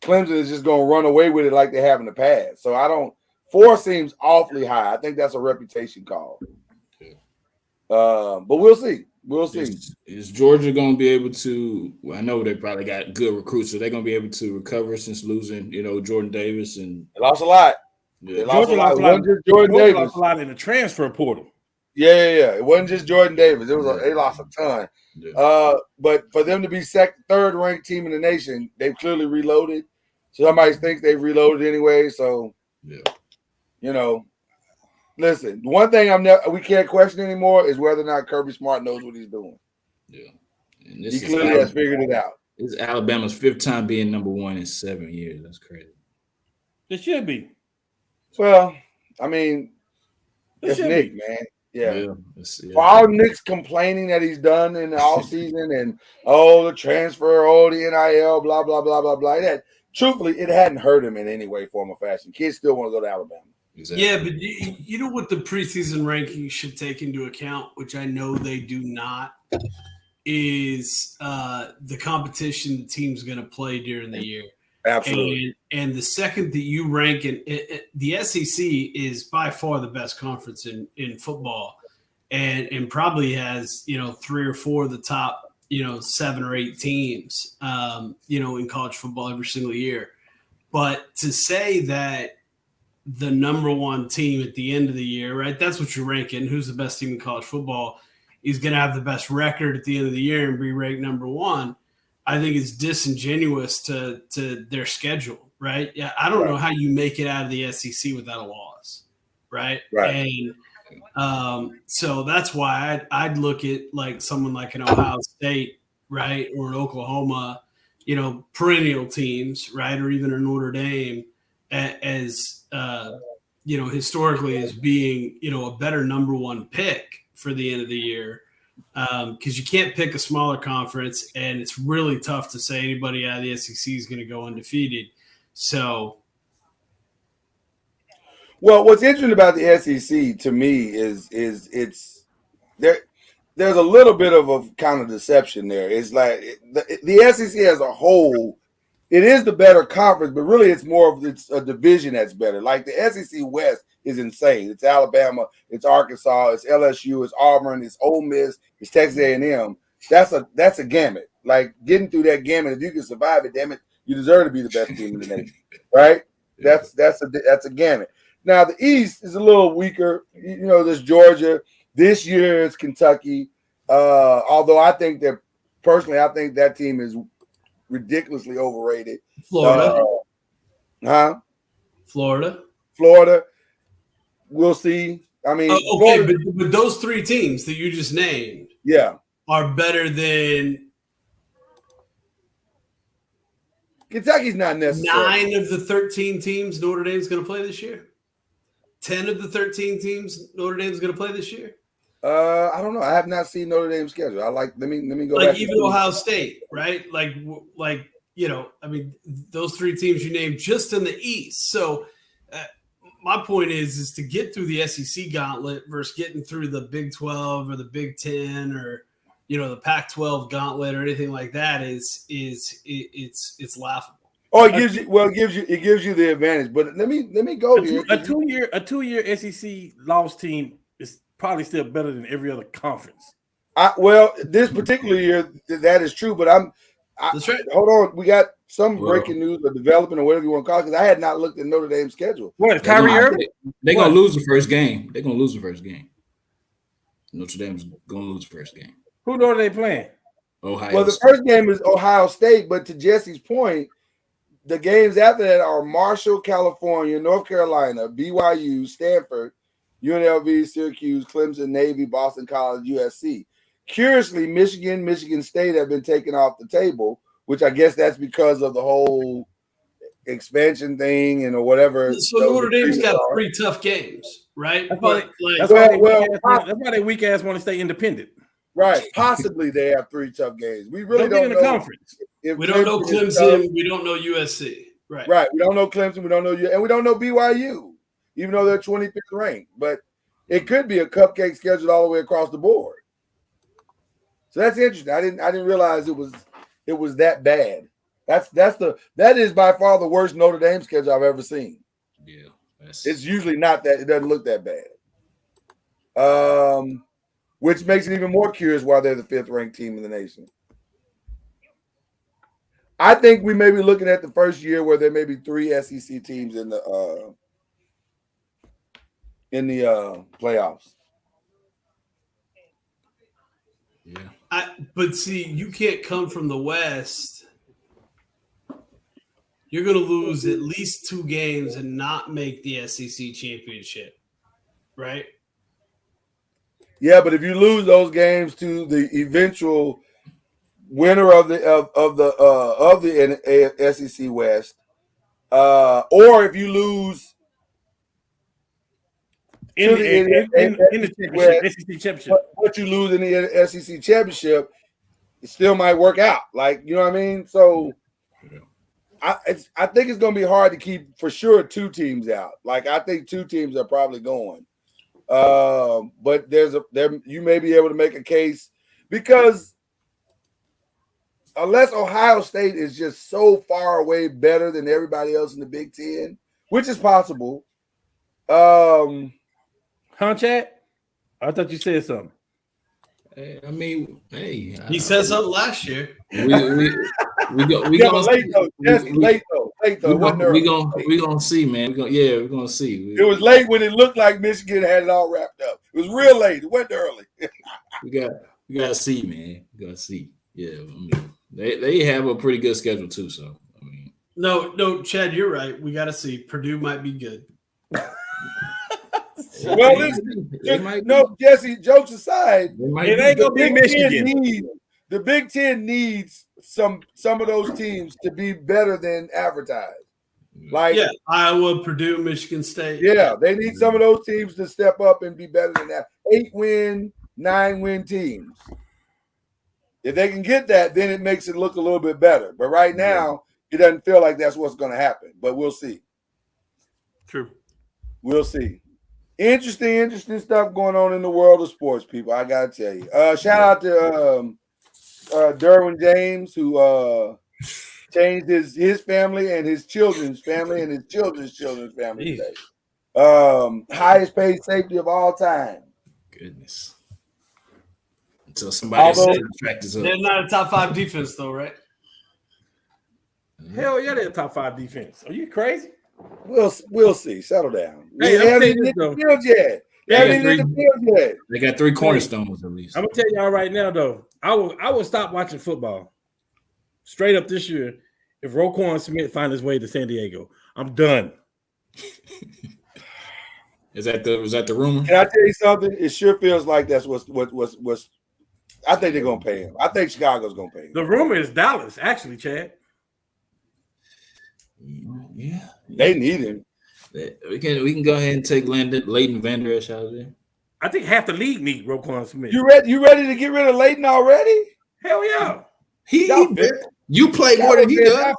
Clemson is just going to run away with it like they have in the past. So 4 seems awfully high. I think that's a reputation call. But we'll see. We'll see. Is Georgia going to be able to? Well, I know they probably got good recruits, so they're going to be able to recover since losing, Jordan Davis and they lost a lot. Yeah. Georgia lost a lot. Jordan lost a lot in the transfer portal. Yeah. It wasn't just Jordan Davis. It was they lost a ton. Yeah. But for them to be 3rd ranked team in the nation, they've clearly reloaded. So somebody thinks they've reloaded anyway. So listen, one thing we can't question anymore is whether or not Kirby Smart knows what he's doing. Yeah. And he clearly has figured it out. This is Alabama's 5th time being number 1 in 7 years. That's crazy. It should be. Well, I mean, it's Nick, man. Yeah. For all Nick's complaining that he's done in the offseason and the transfer, the NIL, blah, blah, blah, blah, blah. Truthfully, it hadn't hurt him in any way, form, or fashion. Kids still want to go to Alabama. Exactly. Yeah, but you know what the preseason rankings should take into account, which I know they do not, is the competition the team's going to play during the year. Absolutely. And the second that you rank the SEC is by far the best conference in football, and probably has 3 or 4 of the top 7 or 8 teams in college football every single year. But to say that the number 1 team at the end of the year, right? That's what you're ranking. Who's the best team in college football? Is going to have the best record at the end of the year and be ranked number 1. I think it's disingenuous to their schedule, right? Yeah, I don't know how you make it out of the SEC without a loss, right? Right. And so that's why I'd look at like someone like an Ohio State, right, or an Oklahoma, perennial teams, right, or even a Notre Dame as historically as being, a better number one pick for the end of the year. Because you can't pick a smaller conference, and it's really tough to say anybody out of the SEC is going to go undefeated. So, well, what's interesting about the SEC to me is it's there. There's a little bit of a kind of deception there. It's like the SEC as a whole, it is the better conference, but really it's a division that's better. Like the SEC West is insane. It's Alabama, it's Arkansas, it's LSU, it's Auburn, it's Ole Miss, it's Texas A&M. That's a gamut. Like getting through that gamut, if you can survive it, damn it, you deserve to be the best team in the nation, right? That's a gamut. Now the East is a little weaker. There's Georgia. This year it's Kentucky. Although I think that team is ridiculously overrated. Florida. Florida. We'll see. I mean, okay, but those three teams that you just named, are better than Kentucky's not necessary. 9 of the 13 teams Notre Dame's going to play this year. 10 of the 13 teams Notre Dame's going to play this year. I don't know. I have not seen Notre Dame's schedule. Let me go like back. Even Ohio State, right? I mean, those three teams you named just in the East. So my point is to get through the SEC gauntlet versus getting through the Big 12 or the Big 10 or the Pac-12 gauntlet or anything like that it's laughable. Oh, it gives you the advantage. But let me go here. A two-year SEC loss team is probably still better than every other conference. This particular year that is true, but that's right. Hold on, we got some breaking news or development or whatever you want to call it, because I had not looked at Notre Dame's schedule. What, Kyrie Irving? They're going to lose the first game. Notre Dame's going to lose the first game. Who Notre Dame playing? Ohio Well, the State. first game is Ohio State, but to Jesse's point, the games after that are Marshall, California, North Carolina, BYU, Stanford, UNLV, Syracuse, Clemson, Navy, Boston College, USC. Curiously, Michigan State have been taken off the table, which I guess that's because of the whole expansion thing or whatever. So Notre Dame's got 3 tough games, right? That's why they weak ass want to stay independent. Right. Possibly they have 3 tough games. We really don't know. Conference. We don't know Clemson. We don't know USC. Right. Right. We don't know Clemson. We don't know you, and we don't know BYU, even though they're 25th ranked. But it could be a cupcake scheduled all the way across the board. So that's interesting. I didn't realize it was that bad. That is by far the worst Notre Dame schedule I've ever seen. Yeah. It's usually not that. It doesn't look that bad. Which makes it even more curious why they're the 5th ranked team in the nation. I think we may be looking at the first year where there may be 3 SEC teams in the playoffs. Yeah. But see, you can't come from the West. You're going to lose at least 2 games and not make the SEC championship, right? Yeah, but if you lose those games to the eventual winner of the SEC West, or if you lose in the championship, SEC championship, what you lose in the SEC championship, it still might work out. Like, you know what I mean? So I think it's going to be hard to keep for sure 2 teams out. Like, I think 2 teams are probably going. But you may be able to make a case because unless Ohio State is just so far away better than everybody else in the Big Ten, which is possible. Chad? I thought you said something. I mean, hey, he said something last year. We gonna see, man. We're gonna see. It was late when it looked like Michigan had it all wrapped up. It was real late. It went early. we gotta see, man. We gotta see. Yeah, I mean, they have a pretty good schedule too. So I mean, no, Chad, you're right. We gotta see. Purdue might be good. Well, Jesse, jokes aside, it ain't gonna be Michigan. The Big Ten needs some of those teams to be better than advertised. Like Iowa, Purdue, Michigan State. Yeah, they need some of those teams to step up and be better than that. 8-win, 9-win teams. If they can get that, then it makes it look a little bit better. But right now, it doesn't feel like that's what's going to happen. But we'll see. True. We'll see. Interesting stuff going on in the world of sports, people. I got to tell you. Shout out to Derwin James, who changed his family and his children's family and his children's family today. Highest paid safety of all time. Goodness. Until somebody says contract is up. They're not a top 5 defense, though, right? Hell yeah, they're a top 5 defense. Are you crazy? We'll see. Settle down. Hey, they haven't hit the field yet. They got 3 cornerstones at least. I'm gonna tell y'all right now, though. I will stop watching football straight up this year if Roquan Smith finds his way to San Diego. I'm done. Was that the rumor? Can I tell you something? It sure feels like that's what's. I think they're gonna pay him. I think Chicago's gonna pay him. The rumor is Dallas, actually, Chad. Yeah, they need him. We can go ahead and take Leighton Vander Esch out of there. I think half the league need Roquan Smith. You ready to get rid of Leighton already? Hell yeah. You play more than he does.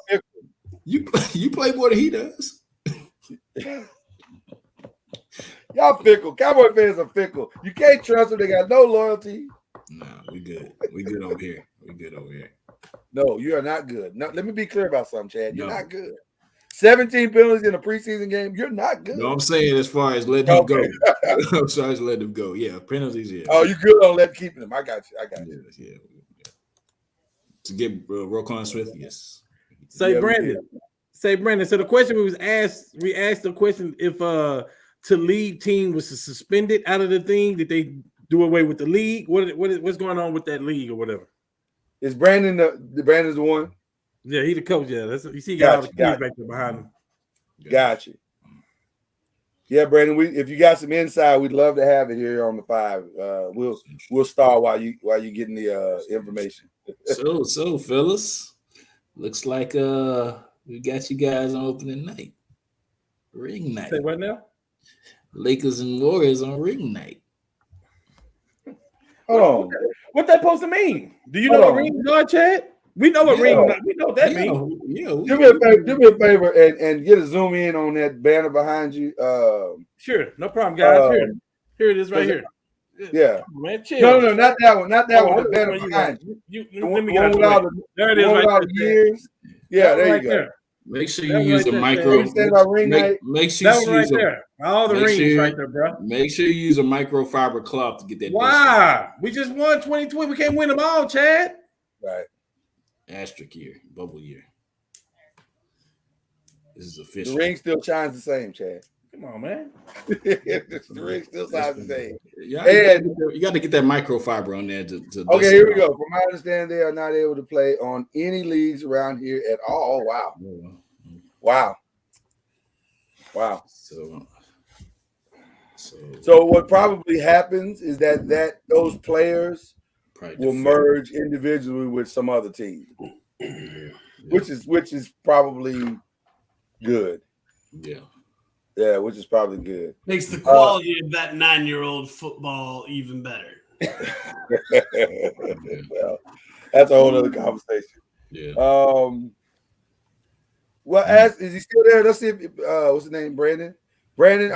You play more than he does. Y'all fickle. Cowboy fans are fickle. You can't trust them. They got no loyalty. No, we good. We good over here. No, you are not good. No, let me be clear about something, Chad. You're not good. 17 penalties in a preseason game. You're not good. No, I'm saying as far as letting him go. I'm sorry to let him go. Yeah, penalties. Yeah. Oh, you good on keeping him? I got you. Yeah. To get Roquan Smith, yes. Say Brandon. So the question we asked the question if to league team was suspended out of the thing, did they do away with the league? What's going on with that league or whatever? Is Brandon Brandon's the one? Yeah, he the coach. Yeah, you see, he got all the kids back there behind him. Got you. Yeah, Brandon. If you got some insight, we'd love to have it here on the 5. We'll start while you getting the information. So fellas, looks like we got you guys on opening night, ring night. Say what now? Lakers and Warriors on ring night. Oh, what that supposed to mean? Do you know what rings are, Chad? We know what ring. We know what that means. Yeah, do me a favor and get a zoom in on that banner behind you. Sure, no problem, guys. Here it is, right here. Yeah, man, chill. No, not that one. Not that one. The banner behind you. Let me get there. It is right there. Years. Yeah, there you go. Make sure you use a micro. Make sure you use all the rings right there, bro. Make sure you use a microfiber cloth to get that. Why? We just won 2020. We can't win them all, Chad. Right. Asterisk year, bubble year. This is official. The ring still shines the same, Chad. Come on, man. The ring still shines the same. You got to get that microfiber on there to okay, here we go. From my understanding, they are not able to play on any leagues around here at all. Wow. So what probably happens is that those players will merge individually with some other team, which is probably good. Yeah, which is probably good. Makes the quality of that 9-year-old football even better. Well, that's a whole other conversation. Yeah. Well, is he still there? Let's see if what's his name, Brandon. Brandon,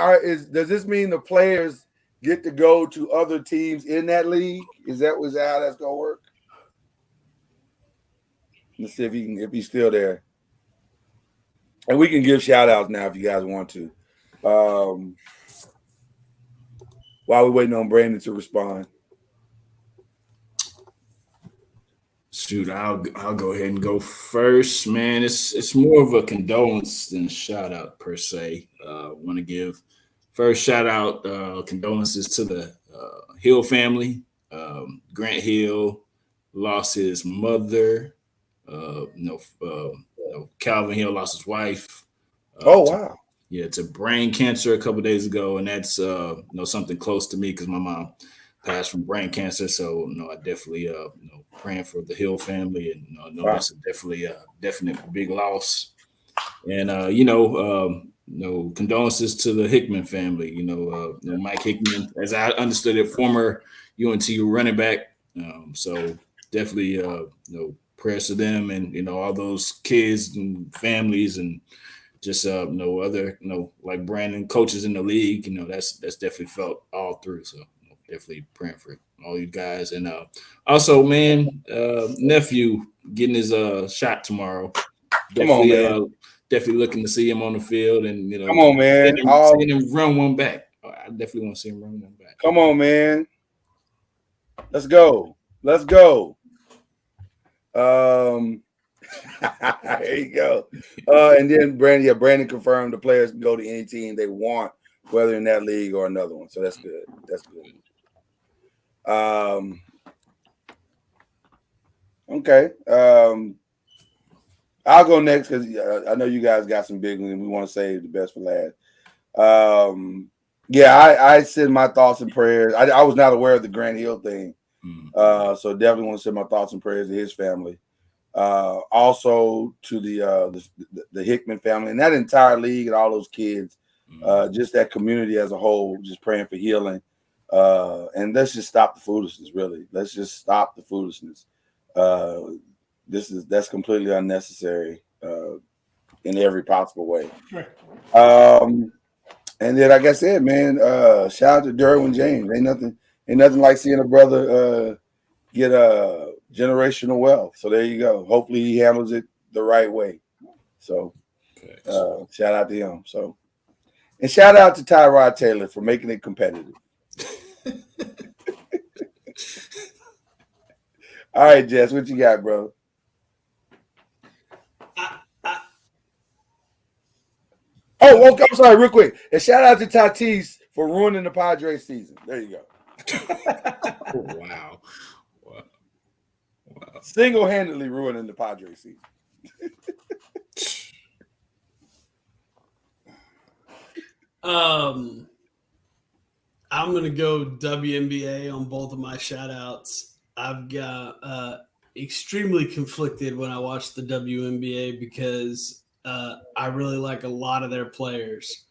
does this mean the players get to go to other teams in that league? Is that how that's gonna work? Let's see if he's still there. And we can give shout outs now if you guys want to. While we're waiting on Brandon to respond. Shoot, I'll go ahead and go first, man. It's more of a condolence than a shout out per se. Want to give first shout out condolences to the Hill family. Grant Hill lost his mother. Calvin Hill lost his wife. Wow. To brain cancer a couple of days ago, and that's something close to me because my mom passed from brain cancer. So I definitely praying for the Hill family, and that's definitely a definite big loss. And condolences to the Hickman family. Mike Hickman, as I understood it, former UNT running back. So definitely, prayers to them and all those kids and families and just other like Brandon coaches in the league. That's definitely felt all through. So definitely praying for all you guys. And also, man, nephew getting his shot tomorrow. Definitely, Come on, man. Definitely looking to see him on the field and come on, man. seeing him run one back. I definitely want to see him run one back. Come on, man. Let's go. There you go. And then Brandon confirmed the players can go to any team they want, whether in that league or another one. So that's good. Okay. I'll go next because I know you guys got some big ones and we want to save the best for last. I send my thoughts and prayers. I was not aware of the Grant Hill thing. So definitely want to send my thoughts and prayers to his family. Also to the Hickman family and that entire league and all those kids, just that community as a whole, just praying for healing. And let's just stop the foolishness, really. Let's just stop the foolishness. That's completely unnecessary in every possible way. Sure. And then, like I said, man, shout out to Derwin James. Ain't nothing like seeing a brother get a generational wealth. So there you go. Hopefully he handles it the right way. So shout out to him. So, and shout out to Tyrod Taylor for making it competitive. All right, Jess, what you got, bro? Oh, okay, I'm sorry, real quick. And shout out to Tatis for ruining the Padres season. There you go. Wow. Single-handedly ruining the Padres season. I'm going to go WNBA on both of my shout-outs. I've got extremely conflicted when I watch the WNBA because I really like a lot of their players,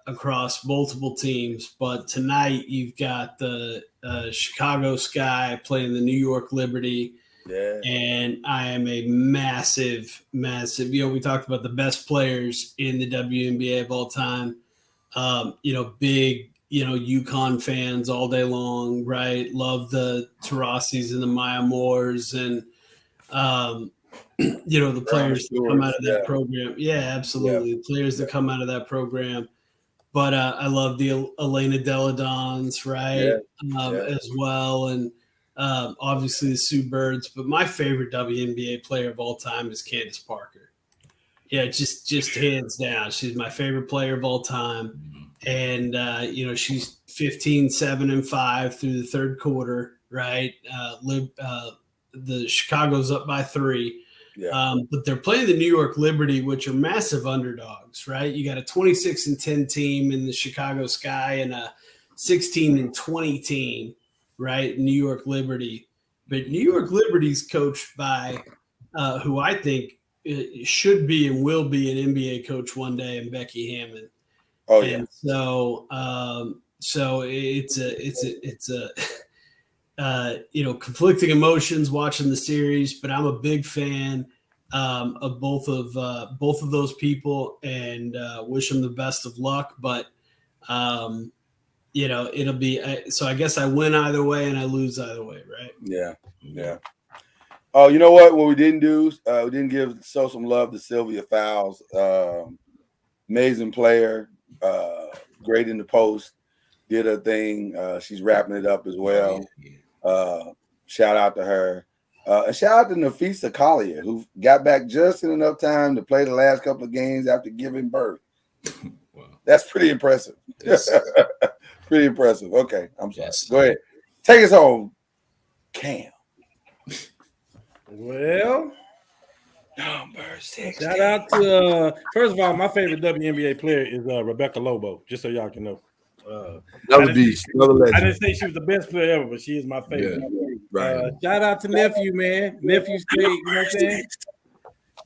across multiple teams. But tonight you've got the Chicago Sky playing the New York Liberty. Yeah. And I am a massive, we talked about the best players in the WNBA of all time. Big, UConn fans all day long, right? Love the Tarasis and the Maya Moores and, the players that come out of that program. Yeah, absolutely. The players that come out of that program. But I love the Elena Deladons, right? As well. And obviously the Sue Birds. But my favorite WNBA player of all time is Candace Parker. Yeah, just hands down. She's my favorite player of all time. And, she's 15-7-5 through the third quarter, right? The Chicago's up by 3. Yeah. But they're playing the New York Liberty, which are massive underdogs, right? You got a 26-10 team in the Chicago Sky and a 16-20 team, right? New York Liberty. But New York Liberty's coached by who I think should be and will be an NBA coach one day, and Becky Hammond. Oh yeah. And so it's conflicting emotions watching the series, but I'm a big fan of both of those people and wish them the best of luck. But it'll be so. I guess I win either way and I lose either way, right? Yeah. Oh, you know what? What we didn't do, we didn't show some love to Sylvia Fowles. Amazing player, great in the post, did her thing. She's wrapping it up as well. Shout out to her. And shout out to Nafisa Collier, who got back just in enough time to play the last couple of games after giving birth. Wow. That's pretty impressive. Yes. Pretty impressive. Okay, I'm sorry. Yes. Go ahead. Take us home, Cam. Well, number 6. Shout out to first of all, my favorite WNBA player is Rebecca Lobo. Just so y'all can know. Another beast. Another legend. I didn't say she was the best player ever, but she is my favorite. Yeah, right. Shout out to nephew, man. Nephew State, you know what I'm saying?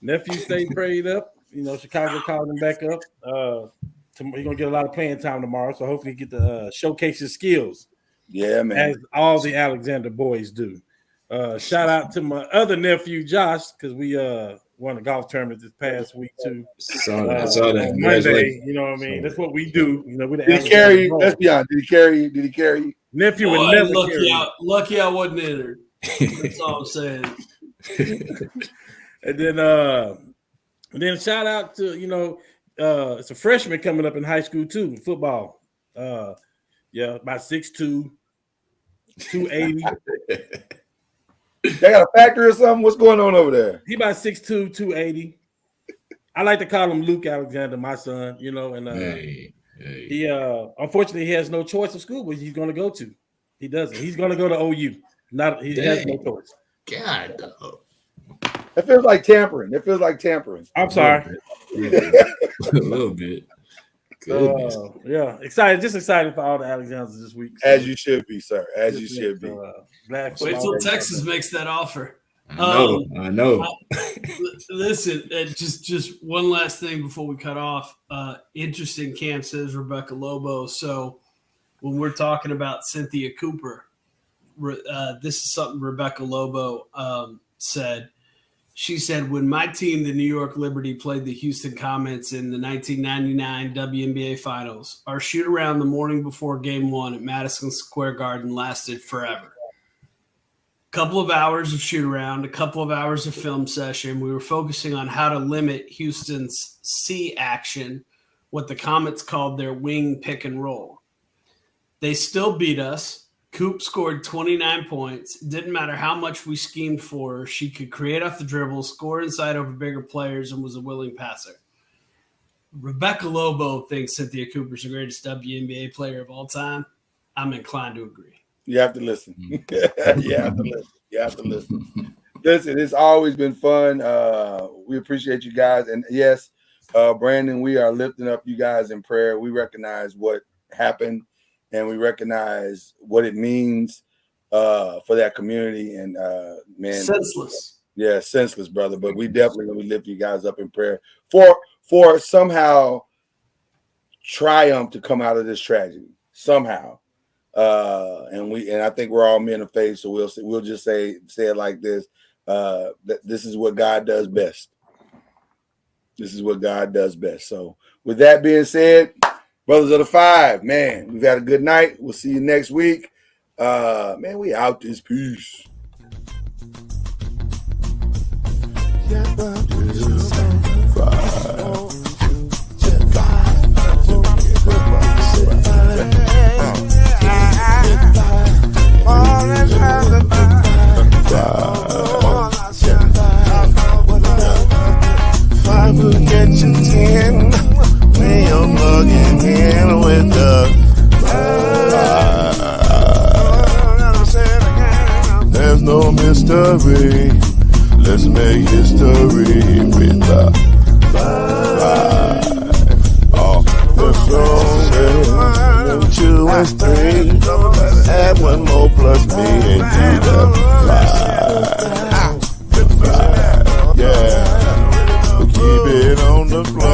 Nephew stay prayed up. You know, Chicago called him back up. He's gonna get a lot of playing time tomorrow, so hopefully he get to showcase his skills. Yeah, man. As all the Alexander boys do. Shout out to my other nephew Josh, because we won a golf tournament this past week too. Saw that. On Monday, you know what I mean? That's what we do. You know, we did he carry you? Let's be honest. Did he carry you? Nephew would never carry. Lucky I wasn't entered. That's all I'm saying. And then shout out to, it's a freshman coming up in high school too, football. About 6'2", 280. They got a factory or something? What's going on over there? He about 6'2", 280. I like to call him Luke Alexander, my son, and he unfortunately he has no choice of school where he's going to go to. He doesn't. He's going to go to OU. He has no choice. God. It feels like tampering. I'm sorry. A little bit. Excited for all the Alexanders this week. So. As you should be, sir. As you should be. Wait till Texas makes that offer. I know. Listen, just one last thing before we cut off. Interesting camp, says Rebecca Lobo. So when we're talking about Cynthia Cooper, this is something Rebecca Lobo said. She said, when my team, the New York Liberty, played the Houston Comets in the 1999 WNBA Finals, our shoot-around the morning before Game 1 at Madison Square Garden lasted forever. A couple of hours of shoot-around, a couple of hours of film session. We were focusing on how to limit Houston's C action, what the Comets called their wing pick and roll. They still beat us. Coop scored 29 points. It didn't matter how much we schemed for her. She could create off the dribble, score inside over bigger players, and was a willing passer. Rebecca Lobo thinks Cynthia Cooper's the greatest WNBA player of all time. I'm inclined to agree. You have to listen. You have to listen. Listen, it's always been fun. We appreciate you guys. And yes, Brandon, we are lifting up you guys in prayer. We recognize what happened. And we recognize what it means for that community. And, man. Senseless. Yeah, senseless, brother. But we definitely going to lift you guys up in prayer for somehow triumph to come out of this tragedy. Somehow. And I think we're all men of faith, so we'll just say it like this. That this is what God does best. This is what God does best. So with that being said, Brothers of the Five, man, we've had a good night. We'll see you next week. Man, we out this piece. Five will get you 10 when you're plugging in with the five. There's no mystery. Let's make history with the five. Oh, the strongest 2 and 3. Add one more plus me and do the five. Yeah. Keep it on the floor.